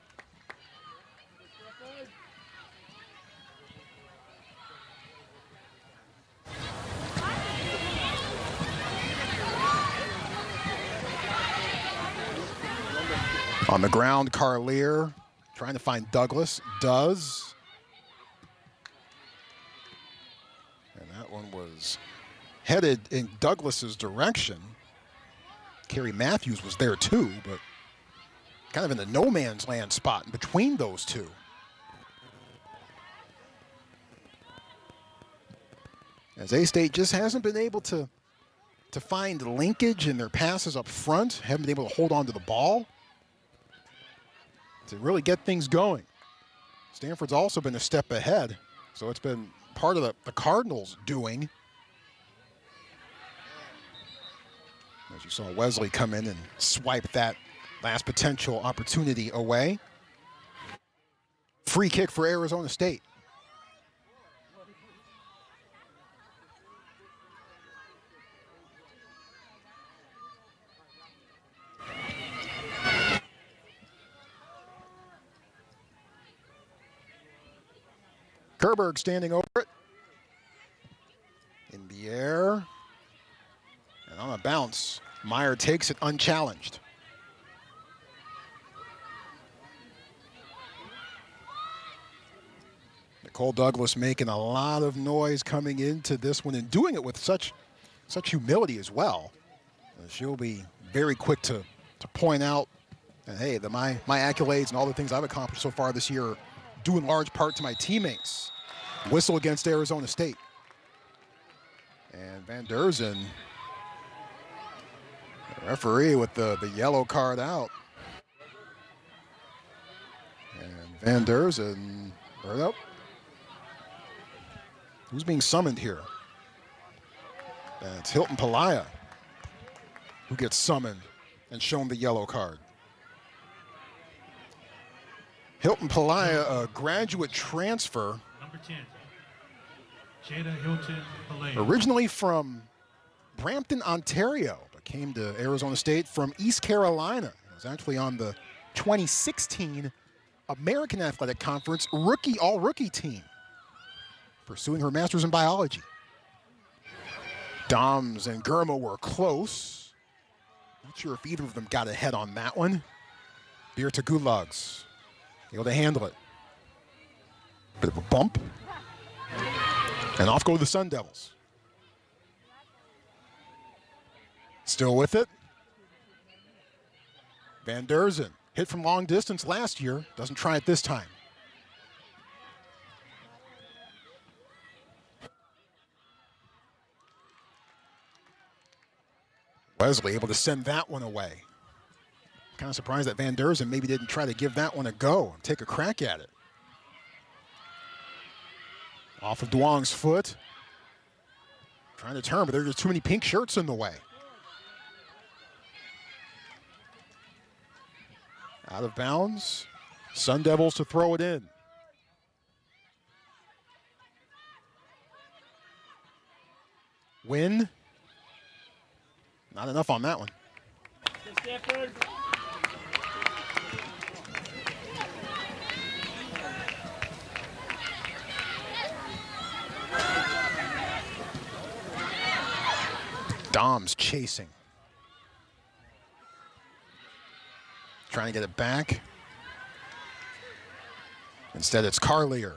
On the ground, Carlier trying to find Douglas. Does. And that one was headed in Douglas's direction. Carrie Matthews was there too, but kind of in the no man's land spot in between those two. As A-State just hasn't been able to find linkage in their passes up front, haven't been able to hold on to the ball to really get things going. Stanford's also been a step ahead, so it's been part of the Cardinals' doing. As you saw Wesley come in and swipe that last potential opportunity away. Free kick for Arizona State. Kerberg standing over it. In the air. And on a bounce, Meyer takes it unchallenged. Nicole Douglas making a lot of noise coming into this one and doing it with such humility as well. She'll be very quick to point out that, hey, my accolades and all the things I've accomplished so far this year are due in large part to my teammates. Whistle against Arizona State. And Van Derzen, the referee with the yellow card out. Van Derzen. Nope. Who's being summoned here? That's Hilton Pelaya, who gets summoned and shown the yellow card. Hilton Pelaya, a graduate transfer. Number 10, Jada Hilton Pelaya. Originally from Brampton, Ontario, but came to Arizona State from East Carolina. He was actually on the 2016 American Athletic Conference all-rookie team, pursuing her master's in biology. Doms and Gurma were close. Not sure if either of them got ahead on that one. Beer to Gulags, able to handle it. Bit of a bump. And off go the Sun Devils. Still with it. Van Derzen, hit from long distance last year, doesn't try it this time. Wesley able to send that one away. Kind of surprised that Van Derzen maybe didn't try to give that one a go and take a crack at it. Off of Duong's foot. Trying to turn, but there's just too many pink shirts in the way. Out of bounds. Sun Devils to throw it in. Win. Not enough on that one. Stanford. Dom's chasing. Trying to get it back. Instead, it's Carlier.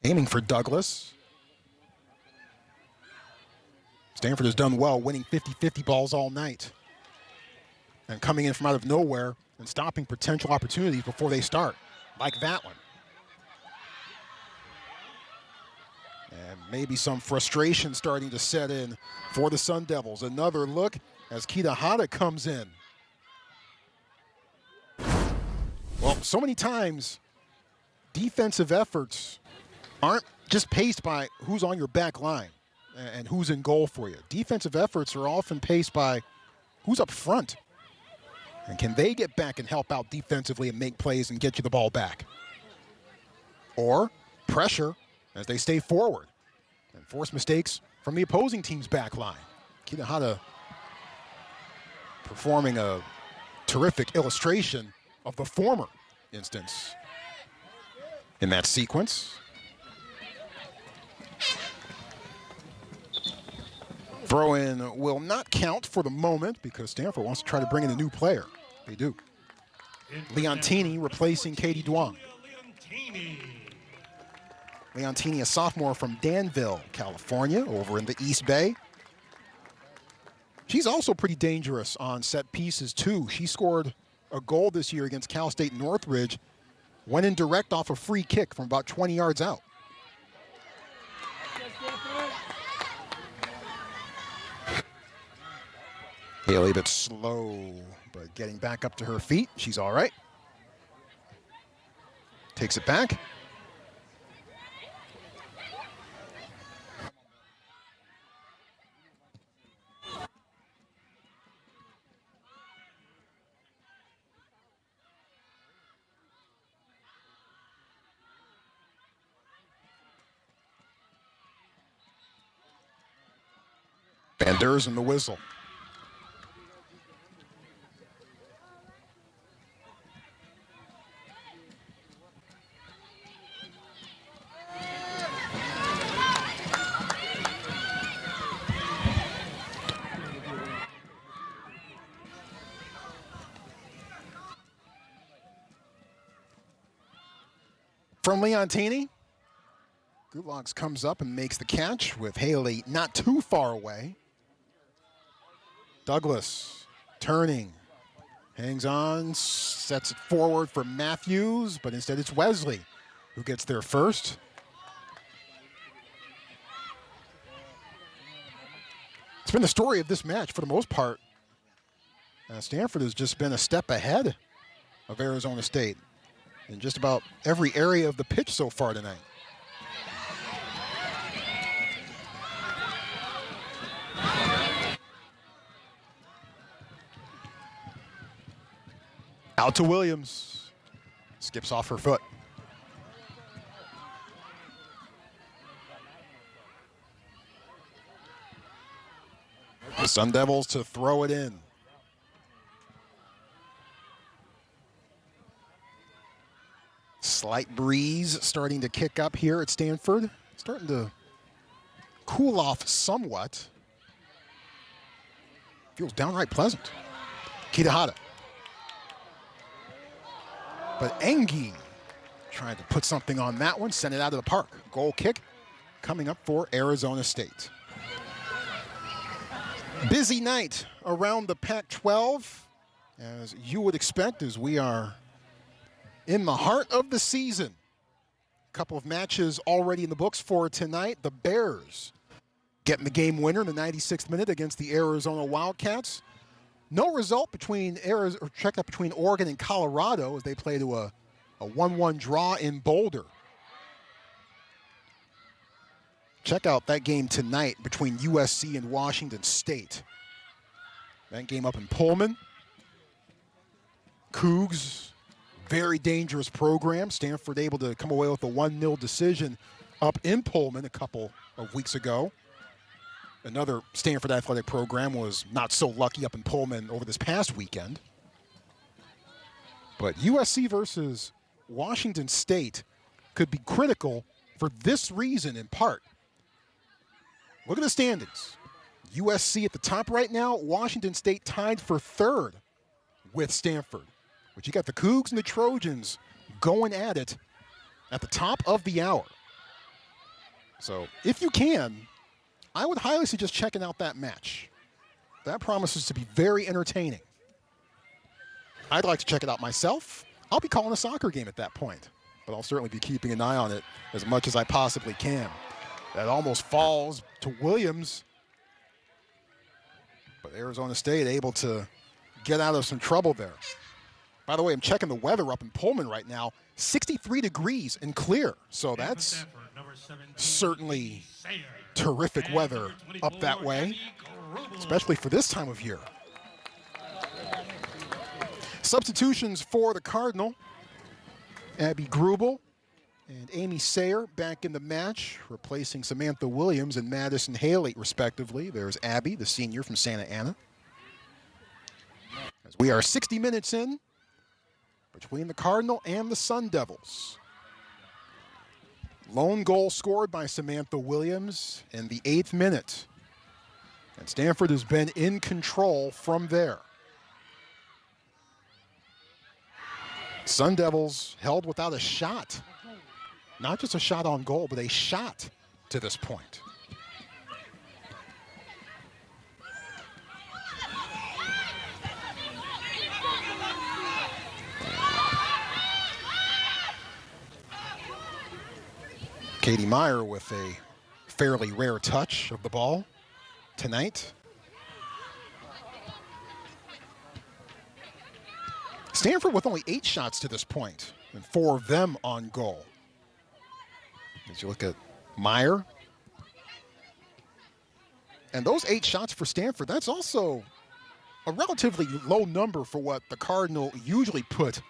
Aiming for Douglas. Stanford has done well, winning 50-50 balls all night. And coming in from out of nowhere and stopping potential opportunities before they start, like that one. And maybe some frustration starting to set in for the Sun Devils. Another look as Kitahara comes in. Well, so many times, defensive efforts aren't just paced by who's on your back line and who's in goal for you. Defensive efforts are often paced by who's up front. And can they get back and help out defensively and make plays and get you the ball back? Or pressure as they stay forward and force mistakes from the opposing team's back line. Kitahara performing a terrific illustration of the former instance in that sequence. Throw-in will not count for the moment because Stanford wants to try to bring in a new player. They do. Leontini replacing Katie Duong. Leontini, a sophomore from Danville, California, over in the East Bay. She's also pretty dangerous on set pieces, too. She scored a goal this year against Cal State Northridge, went in direct off a free kick from about 20 yards out. Haley a bit slow, but getting back up to her feet. She's all right. Takes it back. Van Derzen the whistle. From Leontini, Gulags comes up and makes the catch with Haley not too far away. Douglas turning, hangs on, sets it forward for Matthews, but instead it's Wesley who gets there first. It's been the story of this match for the most part. Stanford has just been a step ahead of Arizona State in just about every area of the pitch so far tonight. Out to Williams. Skips off her foot. The Sun Devils to throw it in. Slight breeze starting to kick up here at Stanford. Starting to cool off somewhat. Feels downright pleasant. Kitahara. But Engi trying to put something on that one, send it out of the park. Goal kick coming up for Arizona State. Busy night around the Pac-12, as you would expect, as we are in the heart of the season. A couple of matches already in the books for tonight. The Bears getting the game winner in the 96th minute against the Arizona Wildcats. No result between between Oregon and Colorado as they play to a 1-1 draw in Boulder. Check out that game tonight between USC and Washington State. That game up in Pullman. Cougs, very dangerous program. Stanford able to come away with a 1-0 decision up in Pullman a couple of weeks ago. Another Stanford athletic program was not so lucky up in Pullman over this past weekend. But USC versus Washington State could be critical for this reason in part. Look at the standings. USC at the top right now, Washington State tied for third with Stanford. But you got the Cougs and the Trojans going at it at the top of the hour. So if you can, I would highly suggest checking out that match. That promises to be very entertaining. I'd like to check it out myself. I'll be calling a soccer game at that point, but I'll certainly be keeping an eye on it as much as I possibly can. That almost falls to Williams, but Arizona State able to get out of some trouble there. By the way, I'm checking the weather up in Pullman right now. 63 degrees and clear, so that's certainly terrific weather up that way, especially for this time of year. Substitutions for the Cardinal. Abby Grubel and Amy Sayer back in the match, replacing Samantha Williams and Madison Haley, respectively. There's Abby, the senior from Santa Ana. As we are 60 minutes in between the Cardinal and the Sun Devils. Lone goal scored by Samantha Williams in the 8th minute. And Stanford has been in control from there. Sun Devils held without a shot. Not just a shot on goal, but a shot to this point. Katie Meyer with a fairly rare touch of the ball tonight. Stanford with only 8 shots to this point, and 4 of them on goal. As you look at Meyer. And those 8 shots for Stanford, that's also a relatively low number for what the Cardinal usually put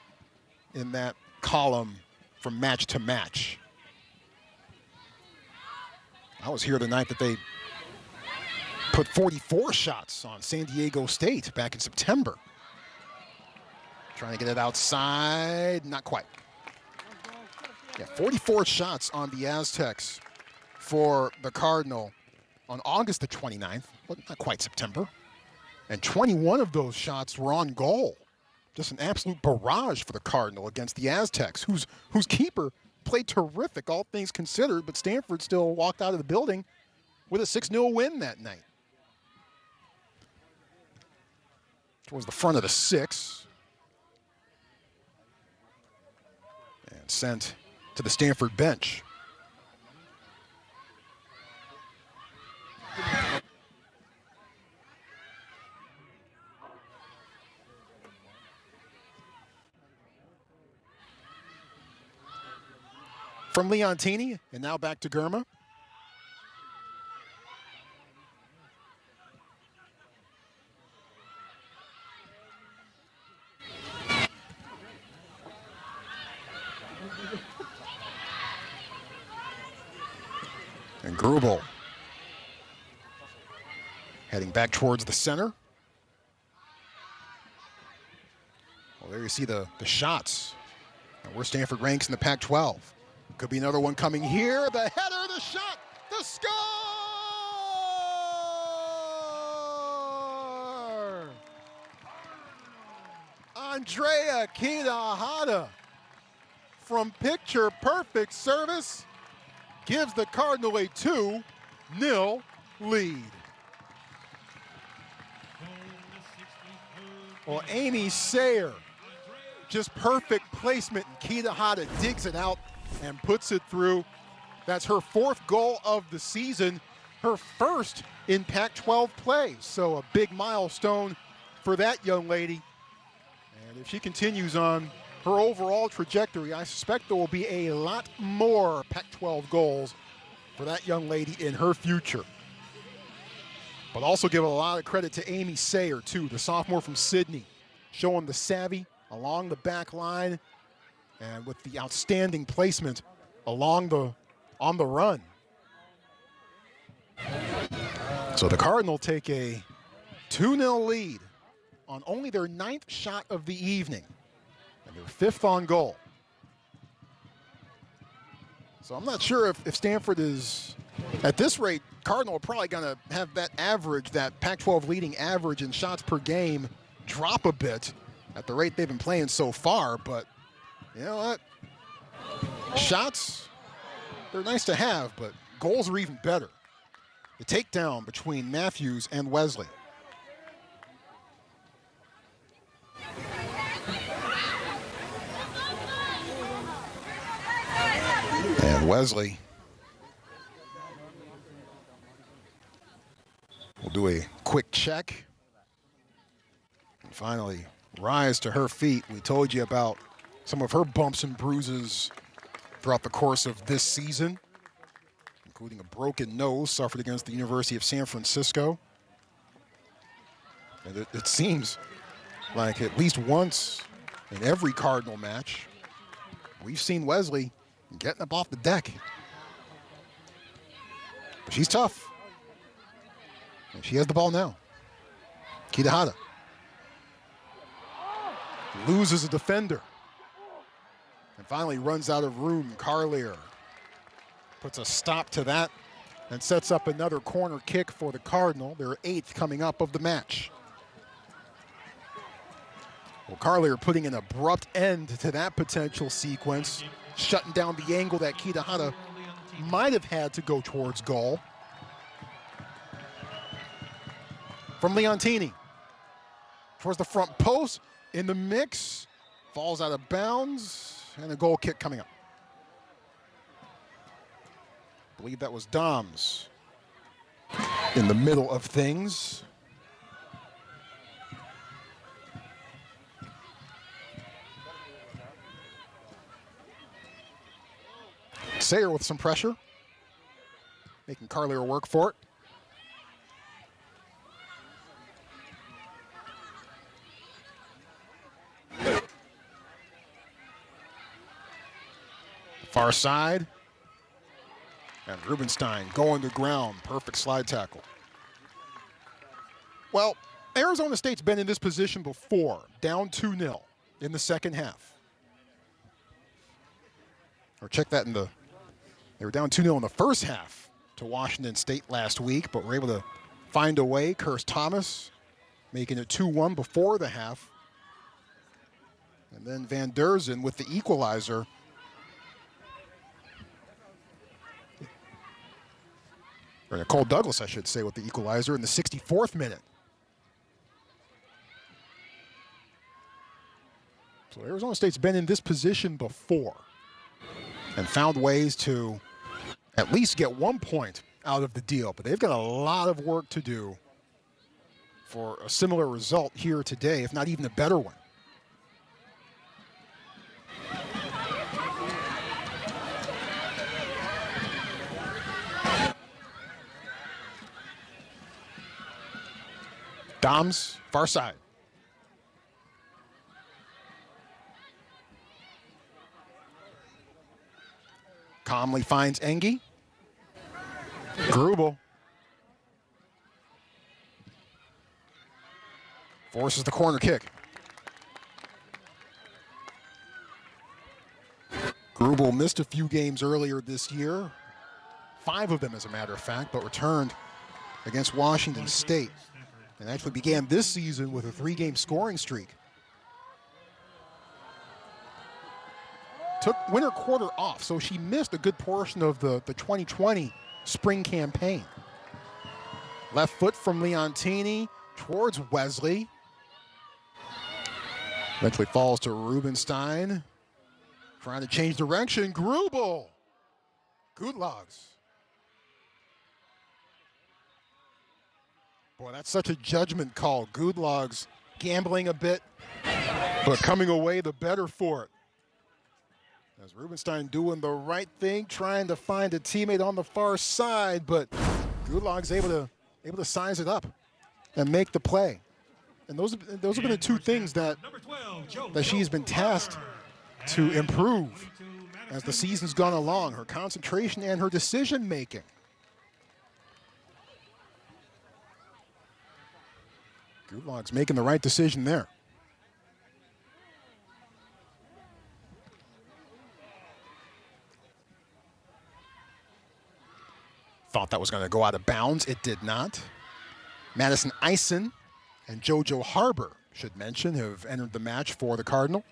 in that column from match to match. I was here the night that they put 44 shots on San Diego State back in September. Trying to get it outside, not quite. Yeah, 44 shots on the Aztecs for the Cardinal on August the 29th, but not quite September. And 21 of those shots were on goal. Just an absolute barrage for the Cardinal against the Aztecs, whose keeper played terrific, all things considered, but Stanford still walked out of the building with a 6-0 win that night. Towards the front of the 6. And sent to the Stanford bench. from Leontini, and now back to Germa. And Grubel heading back towards the center. Well, there you see the shots. And where Stanford ranks in the Pac-12. Could be another one coming here. The header, the shot, the score! Andrea Kitahara from picture-perfect service gives the Cardinal a 2-0 lead. Well, Amy Sayer, just perfect placement, and Kitahara digs it out and puts it through. That's her 4th goal of the season, her 1st in Pac-12 play. So a big milestone for that young lady. And if she continues on her overall trajectory, I suspect there will be a lot more Pac-12 goals for that young lady in her future. But also give a lot of credit to Amy Sayer, too, the sophomore from Sydney, showing the savvy along the back line and with the outstanding placement on the run. So the Cardinal take a 2-0 lead on only their 9th shot of the evening and their 5th on goal. So I'm not sure if Stanford is, at this rate, Cardinal are probably going to have that average, that Pac-12 leading average in shots per game drop a bit at the rate they've been playing so far. But you know what? Shots, they're nice to have, but goals are even better. The takedown between Matthews and Wesley. And Wesley will do a quick check and finally rise to her feet. We told you about some of her bumps and bruises throughout the course of this season, including a broken nose suffered against the University of San Francisco. And it seems like at least once in every Cardinal match, we've seen Wesley getting up off the deck. But she's tough. And she has the ball now. Kitahara loses a defender. And finally runs out of room. Carlier puts a stop to that and sets up another corner kick for the Cardinal, their 8th coming up of the match. Well, Carlier putting an abrupt end to that potential sequence, shutting down the angle that Kitahara might have had to go towards goal. From Leontini, towards the front post, in the mix, falls out of bounds, and a goal kick coming up. I believe that was Doms in the middle of things. Sayer with some pressure, making Carlier work for it. Far side. And Rubenstein going to ground. Perfect slide tackle. Well, Arizona State's been in this position before, down 2-0 in the second half. Or check that they were down 2-0 in the first half to Washington State last week, but were able to find a way. Curse Thomas making it 2-1 before the half. And then Van Derzen with the equalizer. Or Nicole Douglas, I should say, with the equalizer in the 64th minute. So Arizona State's been in this position before and found ways to at least get 1 point out of the deal. But they've got a lot of work to do for a similar result here today, if not even a better one. Doms, far side. Calmly finds Engie. Grubel. Forces the corner kick. Grubel missed a few games earlier this year. 5 of them, as a matter of fact, but returned against Washington State and actually began this season with a 3-game scoring streak. Took winter quarter off, so she missed a good portion of the 2020 spring campaign. Left foot from Leontini towards Wesley. Eventually falls to Rubenstein. Trying to change direction. Grubel. Gutlags. Boy, that's such a judgment call. Gutlags gambling a bit, but coming away the better for it. As Rubenstein doing the right thing, trying to find a teammate on the far side, but Gutlags able to size it up and make the play. And those have been the 2 things that she's been tasked to improve as the season's gone along, her concentration and her decision making. Gutlags making the right decision there. Thought that was going to go out of bounds. It did not. Madison Eisen and JoJo Harbor, should mention, have entered the match for the Cardinal.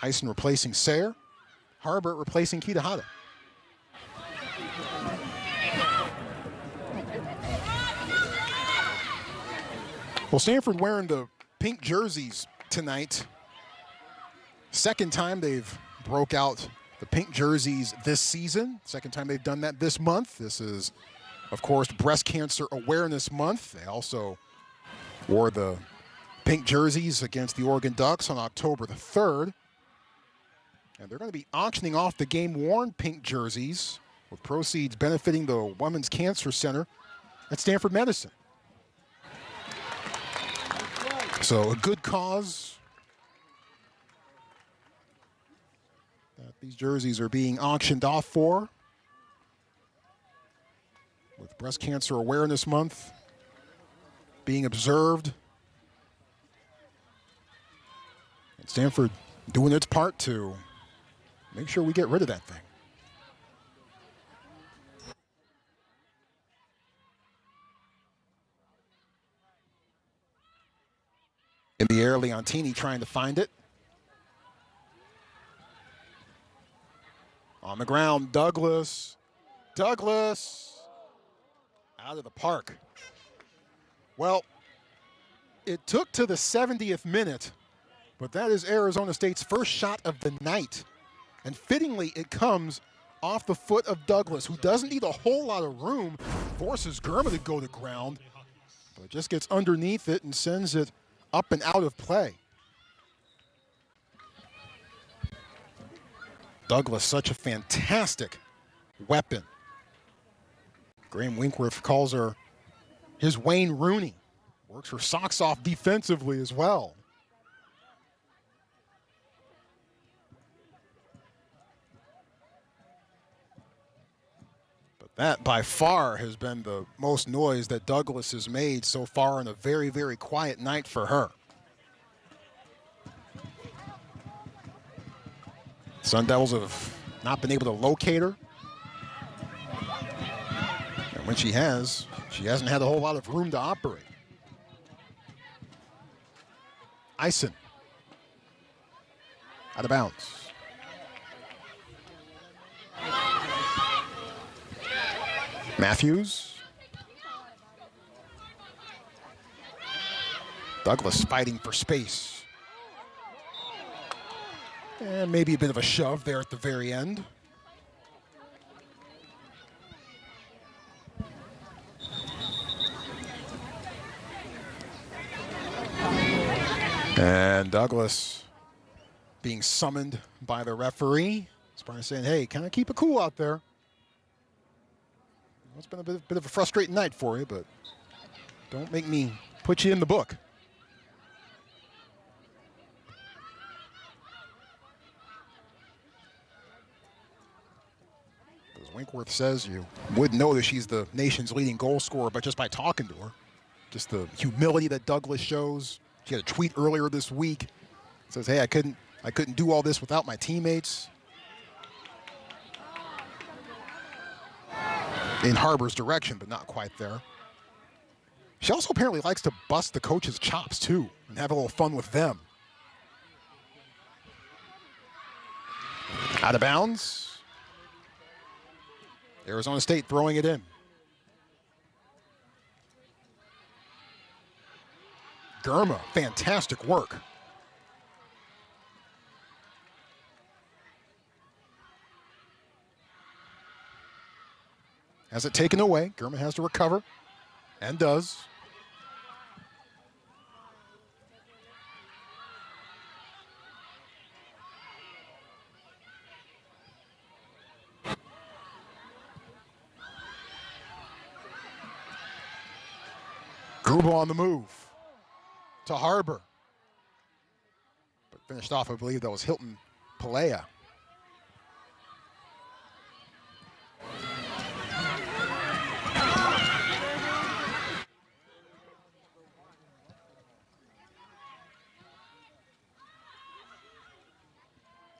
Eisen replacing Sayre. Harbor replacing Kitahara. Well, Stanford wearing the pink jerseys tonight. Second time they've broke out the pink jerseys this season. Second time they've done that this month. This is, of course, Breast Cancer Awareness Month. They also wore the pink jerseys against the Oregon Ducks on October the 3rd. And they're going to be auctioning off the game-worn pink jerseys, with proceeds benefiting the Women's Cancer Center at Stanford Medicine. So a good cause that these jerseys are being auctioned off for, with Breast Cancer Awareness Month being observed. And Stanford doing its part to make sure we get rid of that thing. In the air, Leontini trying to find it. On the ground, Douglas. Douglas out of the park. Well, it took to the 70th minute, but that is Arizona State's first shot of the night. And fittingly, it comes off the foot of Douglas, who doesn't need a whole lot of room, forces Germa to go to ground, but just gets underneath it and sends it up and out of play. Douglas, such a fantastic weapon. Graham Winkworth calls her his Wayne Rooney. Works her socks off defensively as well. But that by far has been the most noise that Douglas has made so far in a very, very quiet night for her. Sun Devils have not been able to locate her. And when she hasn't had a whole lot of room to operate. Eisen. Out of bounds. Matthews. Douglas fighting for space. And maybe a bit of a shove there at the very end. And Douglas being summoned by the referee. He's probably saying, hey, kind of keep it cool out there. It's been a bit of a frustrating night for you, but Don't make me put you in the book. As Winkworth says, you wouldn't know that she's the nation's leading goal scorer, but just by talking to her. Just the humility that Douglas shows. She had a tweet earlier this week. It says, hey, I couldn't do all this without my teammates. In Harbor's direction, but not quite there. She also apparently likes to bust the coach's chops, too, and have a little fun with them. Out of bounds. Arizona State throwing it in. Germa, fantastic work. Has it taken away. Germa has to recover, and does. Grubel on the move to Harbor. But finished off, I believe that was Hilton Pelea.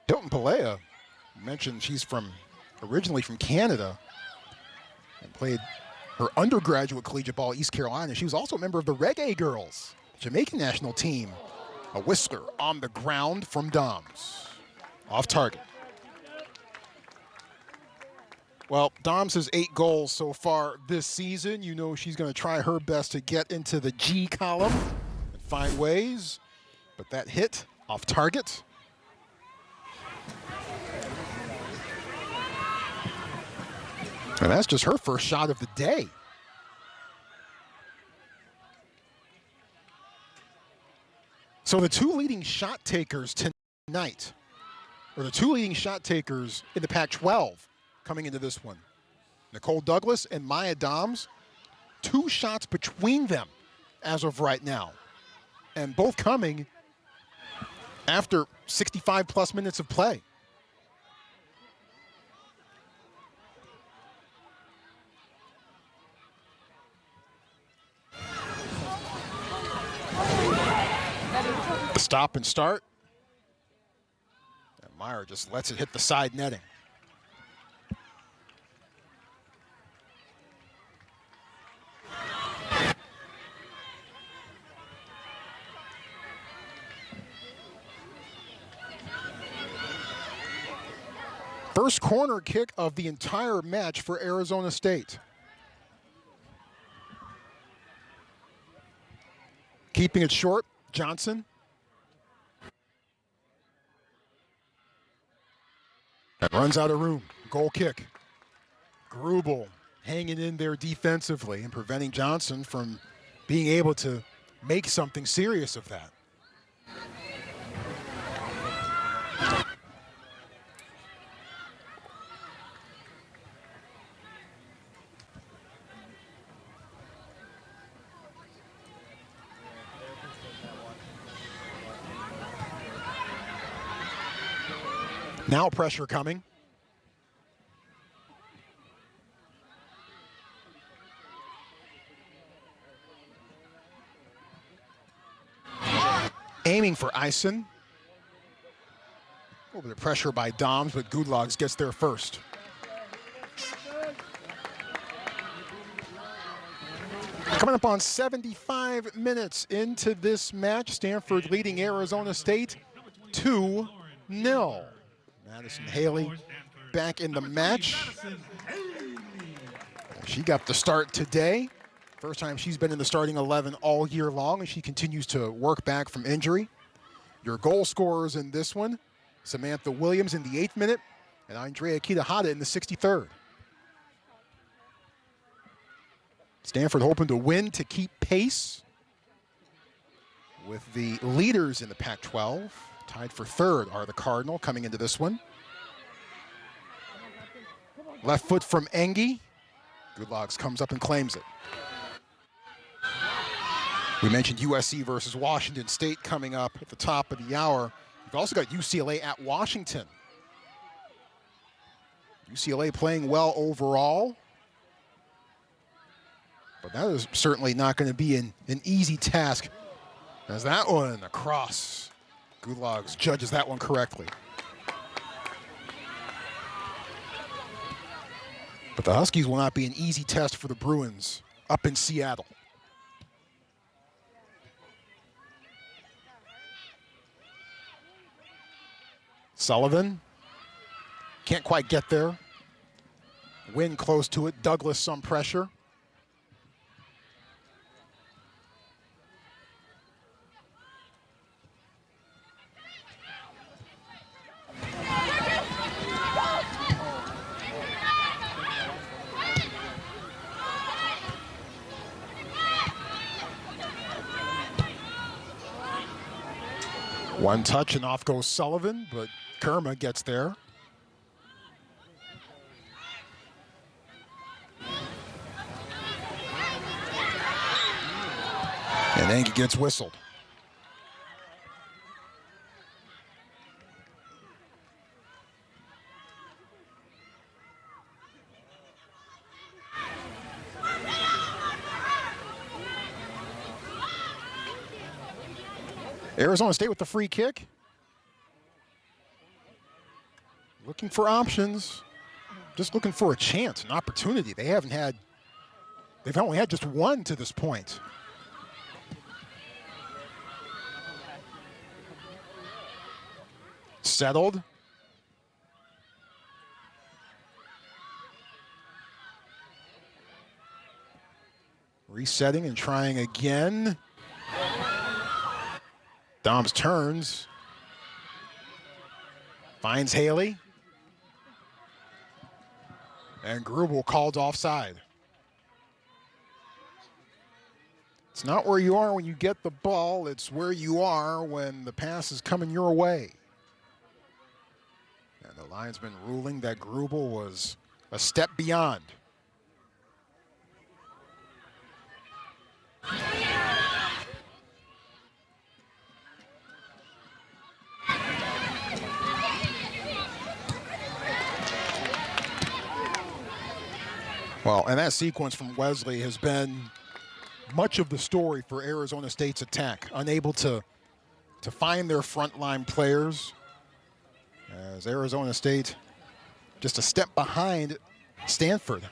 Hilton Pelea, mentioned she's originally from Canada and played her undergraduate collegiate ball at East Carolina. She was also a member of the Reggae Girls, Jamaican national team. A whistler on the ground from Doms. Off target. Well, Doms has 8 goals so far this season. You know she's going to try her best to get into the G column and find ways. But that hit off target. And that's just her first shot of the day. So the 2 leading shot takers tonight, or the 2 leading shot takers in the Pac-12 coming into this one, Nicole Douglas and Maya Doms, 2 shots between them as of right now. And both coming after 65-plus minutes of play. The stop and start. And Meyer just lets it hit the side netting. First corner kick of the entire match for Arizona State. Keeping it short, Johnson. And runs out of room. Goal kick. Grubel hanging in there defensively and preventing Johnson from being able to make something serious of that. Now pressure coming. Aiming for Eisen. Over the pressure by Doms, but Gudlags gets there first. Coming up on 75 minutes into this match, Stanford leading Arizona State 2-0. Madison Haley back in the match. She got the start today. First time she's been in the starting 11 all year long, and she continues to work back from injury. Your goal scorers in this one, Samantha Williams in the 8th minute and Andrea Kitahata in the 63rd. Stanford hoping to win to keep pace with the leaders in the Pac-12. Tied for 3rd are the Cardinal coming into this one. Left foot from Engie. Gudlags comes up and claims it. We mentioned USC versus Washington State coming up at the top of the hour. We've also got UCLA at Washington. UCLA playing well overall, but that is certainly not going to be an easy task, as that one across. Gulags judges that one correctly. But the Huskies will not be an easy test for the Bruins up in Seattle. Sullivan can't quite get there. Wind close to it. Douglas some pressure. One touch and off goes Sullivan, but Kerma gets there. And Angie gets whistled. Arizona State with the free kick. Looking for options. Just looking for a chance, an opportunity. They've only had just one to this point. Settled. Resetting and trying again. Doms turns. Finds Haley. And Grubel called offside. It's not where you are when you get the ball, it's where you are when the pass is coming your way. And the linesman ruling that Grubel was a step beyond. Well, and that sequence from Wesley has been much of the story for Arizona State's attack. Unable to find their frontline players, as Arizona State just a step behind Stanford.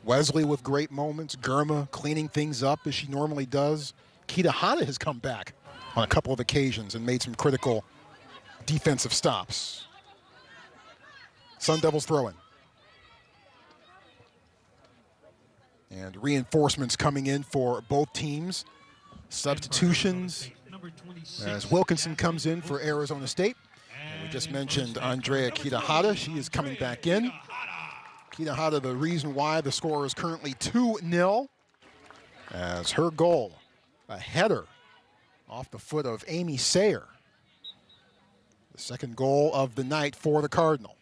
Wesley with great moments. Germa cleaning things up as she normally does. Kita Hata has come back on a couple of occasions and made some critical defensive stops. Sun Devils throw-in. And reinforcements coming in for both teams. Substitutions as Wilkinson comes in for Arizona State. And we just mentioned Andrea Kita-Hata. She is coming back in. Kita-Hata, the reason why the score is currently 2-0, as her goal, a header off the foot of Amy Sayer. The second goal of the night for the Cardinal.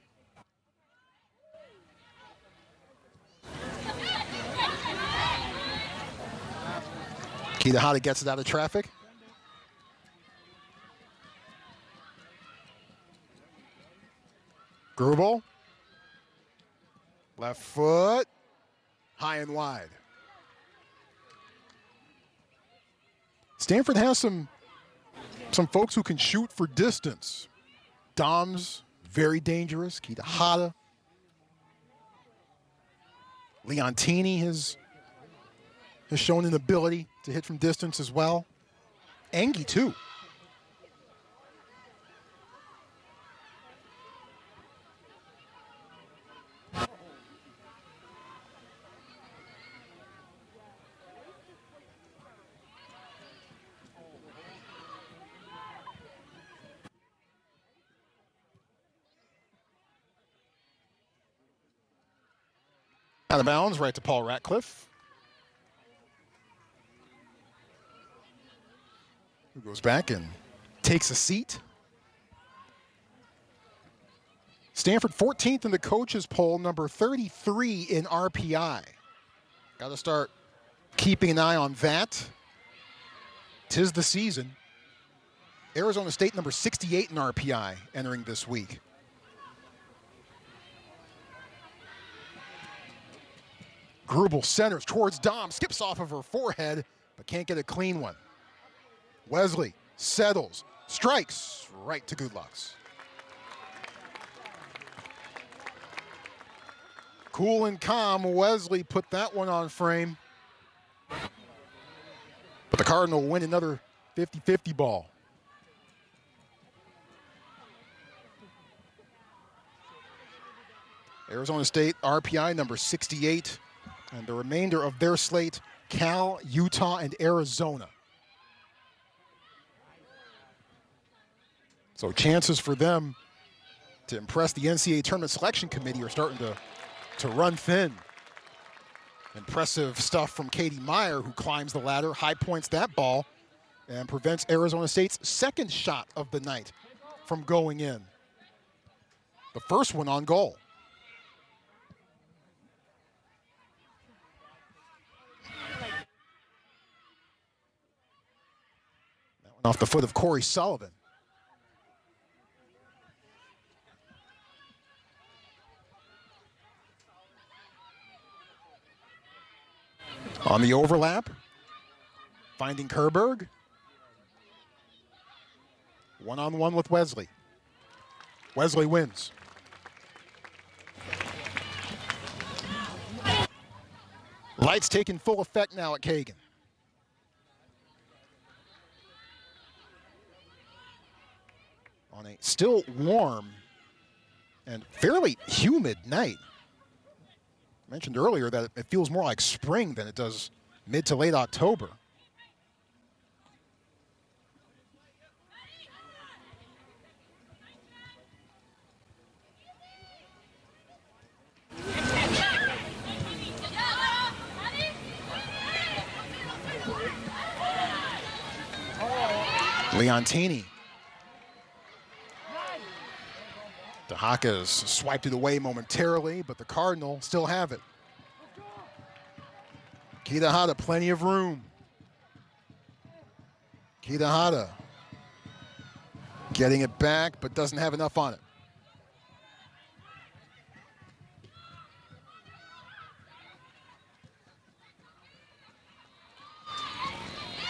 Kita-Hata gets it out of traffic. Grubel. Left foot. High and wide. Stanford has some folks who can shoot for distance. Dom's very dangerous. Kita-Hata. Leontini has shown an ability to hit from distance as well. Angie, too. Out of bounds, right to Paul Ratcliffe. Who goes back and takes a seat. Stanford 14th in the coaches poll, number 33 in RPI. Got to start keeping an eye on that. 'Tis the season. Arizona State number 68 in RPI entering this week. Grubel centers towards Dom, skips off of her forehead, but can't get a clean one. Wesley settles, strikes right to Goodlucks. Cool and calm, Wesley put that one on frame. But the Cardinal win another 50-50 ball. Arizona State RPI number 68. And the remainder of their slate, Cal, Utah, and Arizona. So chances for them to impress the NCAA Tournament Selection Committee are starting to run thin. Impressive stuff from Katie Meyer, who climbs the ladder, high points that ball, and prevents Arizona State's second shot of the night from going in. The first one on goal. Off the foot of Corey Sullivan. On the overlap, finding Kerberg. One-on-one with Wesley. Wesley wins. Lights taking full effect now at Kagan. On a still warm and fairly humid night. I mentioned earlier that it feels more like spring than it does mid to late October. Leontini. DeHakas swiped it away momentarily, but the Cardinal still have it. Kitahara, plenty of room. Kitahara getting it back, but doesn't have enough on it.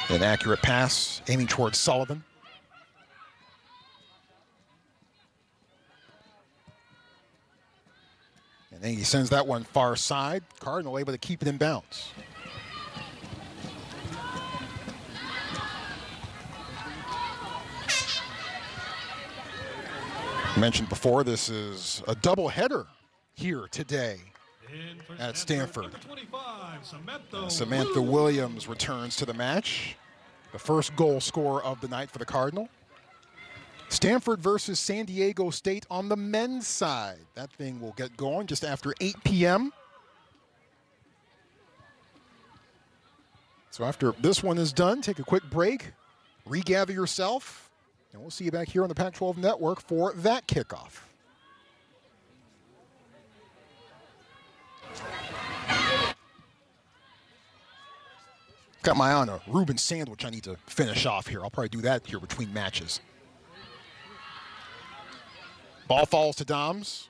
An accurate pass, aiming towards Sullivan. And then he sends that one far side. Cardinal able to keep it in bounds. I mentioned before, this is a doubleheader here today at Stanford. Samantha Williams returns to the match. The first goal scorer of the night for the Cardinal. Stanford versus San Diego State on the men's side. That thing will get going just after 8 p.m. So after this one is done, take a quick break, regather yourself, and we'll see you back here on the Pac-12 Network for that kickoff. Got my eye on a Reuben sandwich I need to finish off here. I'll probably do that here between matches. Ball falls to Doms.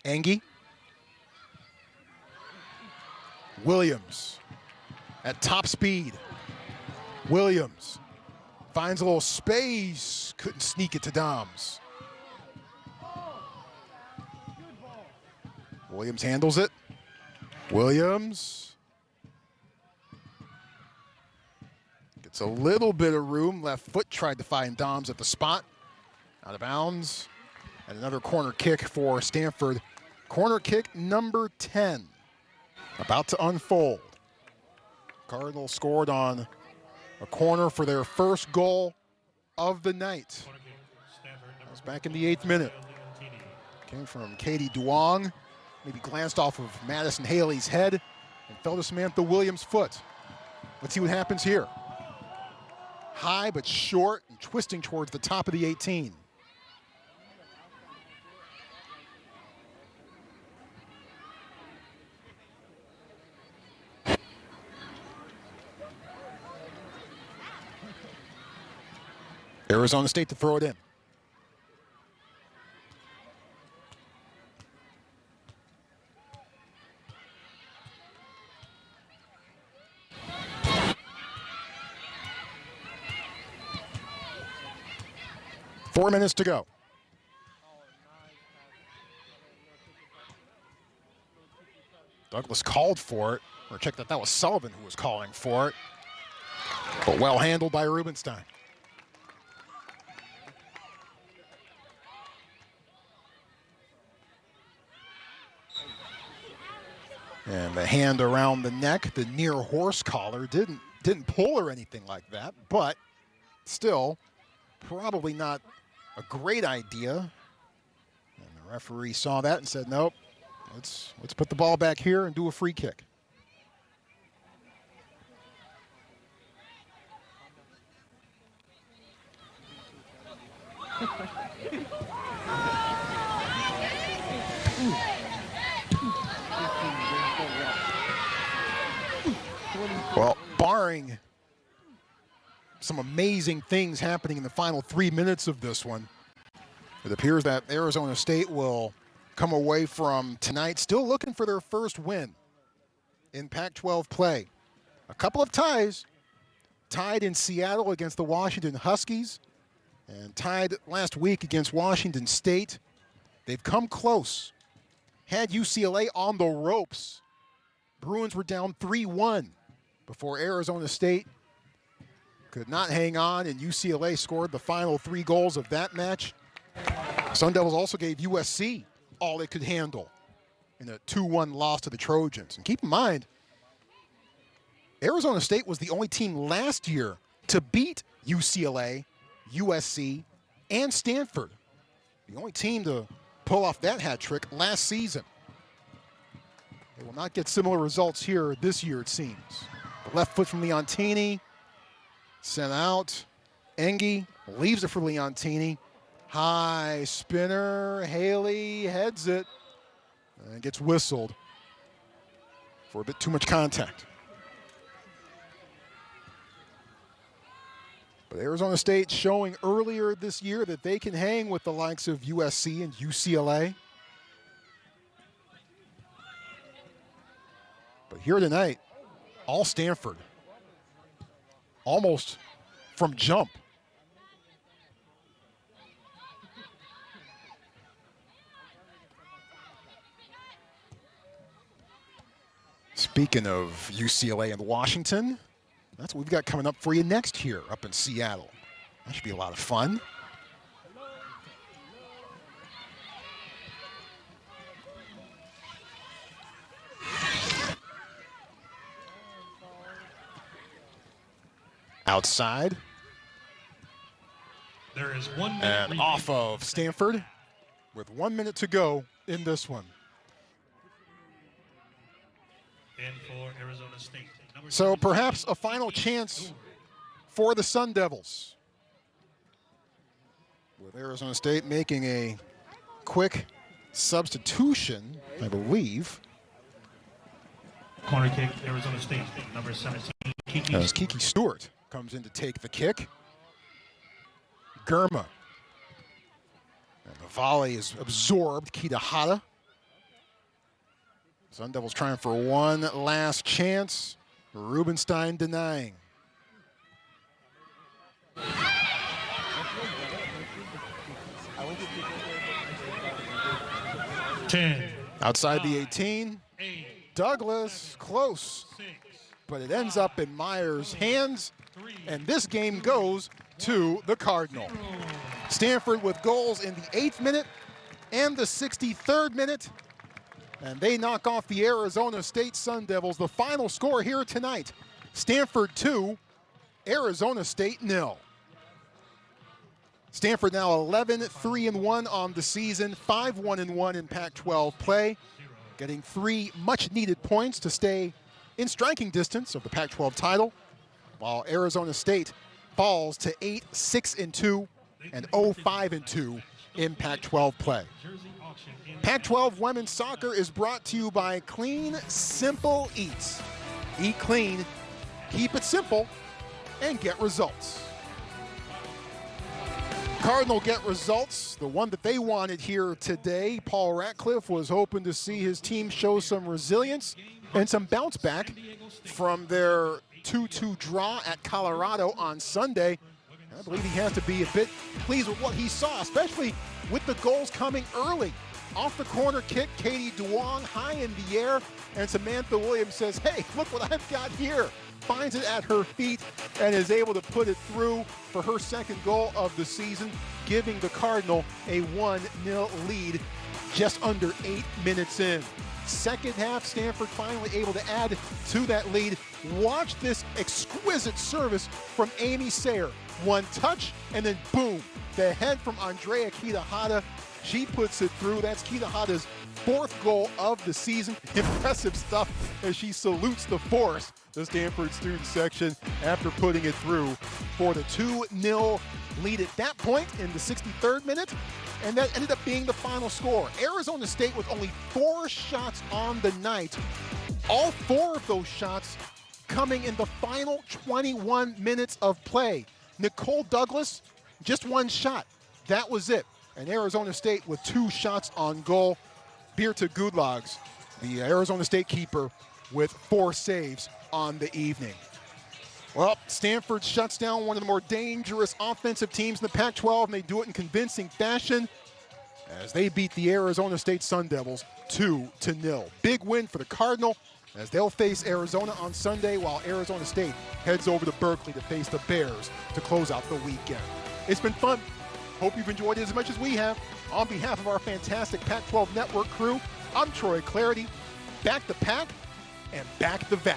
Engie. Williams at top speed. Williams finds a little space. Couldn't sneak it to Doms. Williams handles it. Williams gets a little bit of room. Left foot tried to find Doms at the spot. Out of bounds. And another corner kick for Stanford. Corner kick number 10. About to unfold. Cardinals scored on a corner for their first goal of the night. That was back in the 8th minute. Came from Katie Duong. Maybe glanced off of Madison Haley's head and fell to Samantha Williams' foot. Let's see what happens here. High but short and twisting towards the top of the 18. Arizona State to throw it in. Four minutes to go. Douglas called for it. Or check that was Sullivan who was calling for it. But well handled by Rubenstein. And the hand around the neck, the near horse collar, didn't pull or anything like that, but still probably not a great idea. And the referee saw that and said, nope, let's put the ball back here and do a free kick. Well, barring some amazing things happening in the final 3 minutes of this one, it appears that Arizona State will come away from tonight still looking for their first win in Pac-12 play. A couple of ties, tied in Seattle against the Washington Huskies and tied last week against Washington State. They've come close. Had UCLA on the ropes. Bruins were down 3-1 before Arizona State could not hang on, and UCLA scored the final 3 goals of that match. Sun Devils also gave USC all they could handle in a 2-1 loss to the Trojans. And keep in mind, Arizona State was the only team last year to beat UCLA, USC, and Stanford. The only team to pull off that hat trick last season. They will not get similar results here this year, it seems. The left foot from Leontini, sent out. Engie leaves it for Leontini. High spinner, Haley heads it, and gets whistled for a bit too much contact. But Arizona State showing earlier this year that they can hang with the likes of USC and UCLA. But here tonight, all Stanford, almost from jump. Speaking of UCLA and Washington, that's what we've got coming up for you next here up in Seattle. That should be a lot of fun. Outside. There is 1 minute And remaining. off of Stanford with 1 minute to go in this one. And for Arizona State. Number So 17, perhaps a final chance for the Sun Devils, with Arizona State making a quick substitution, I believe. Corner kick, Arizona State. Number 17, Kiki. As Kiki Stewart comes in to take the kick. Germa. And the volley is absorbed. Kitahara. Sun Devils trying for one last chance. Rubenstein denying. Outside the 18. 8, Douglas, close. 6, But it ends up in Myers' hands. And this game goes to the Cardinal. Stanford with goals in the 8th minute and the 63rd minute. And they knock off the Arizona State Sun Devils. The final score here tonight, Stanford 2, Arizona State 0. Stanford now 11-3-1 on the season, 5-1-1 in Pac-12 play, getting 3 much-needed points to stay in striking distance of the Pac-12 title, while Arizona State falls to 8-6-2 and 0-5-2 in Pac-12 play. Pac-12 women's soccer is brought to you by Clean Simple Eats. Eat clean, keep it simple, and get results. Cardinal get results, the one that they wanted here today. Paul Ratcliffe was hoping to see his team show some resilience and some bounce back from their 2-2 draw at Colorado on Sunday. I believe he has to be a bit pleased with what he saw, especially with the goals coming early. Off the corner kick, Katie Duong high in the air, and Samantha Williams says, hey, look what I've got here. Finds it at her feet and is able to put it through for her second goal of the season, giving the Cardinal a 1-0 lead just under 8 minutes in. Second half, Stanford finally able to add to that lead. Watch this exquisite service from Amy Sayer. One touch, and then boom, the head from Andrea Kitahara. She puts it through. That's Kitahara's 4th goal of the season. Impressive stuff as she salutes the force, the Stanford student section, after putting it through for the 2-0 lead at that point in the 63rd minute. And that ended up being the final score. Arizona State with only 4 shots on the night. All 4 of those shots coming in the final 21 minutes of play. Nicole Douglas, just 1 shot. That was it. And Arizona State with 2 shots on goal. Birta Gudlags, the Arizona State keeper, with 4 saves on the evening. Well, Stanford shuts down one of the more dangerous offensive teams in the Pac-12, and they do it in convincing fashion as they beat the Arizona State Sun Devils 2-0. Big win for the Cardinal as they'll face Arizona on Sunday, while Arizona State heads over to Berkeley to face the Bears to close out the weekend. It's been fun. Hope you've enjoyed it as much as we have. On behalf of our fantastic Pac-12 Network crew, I'm Troy Clarity. Back the Pack and back the VAC.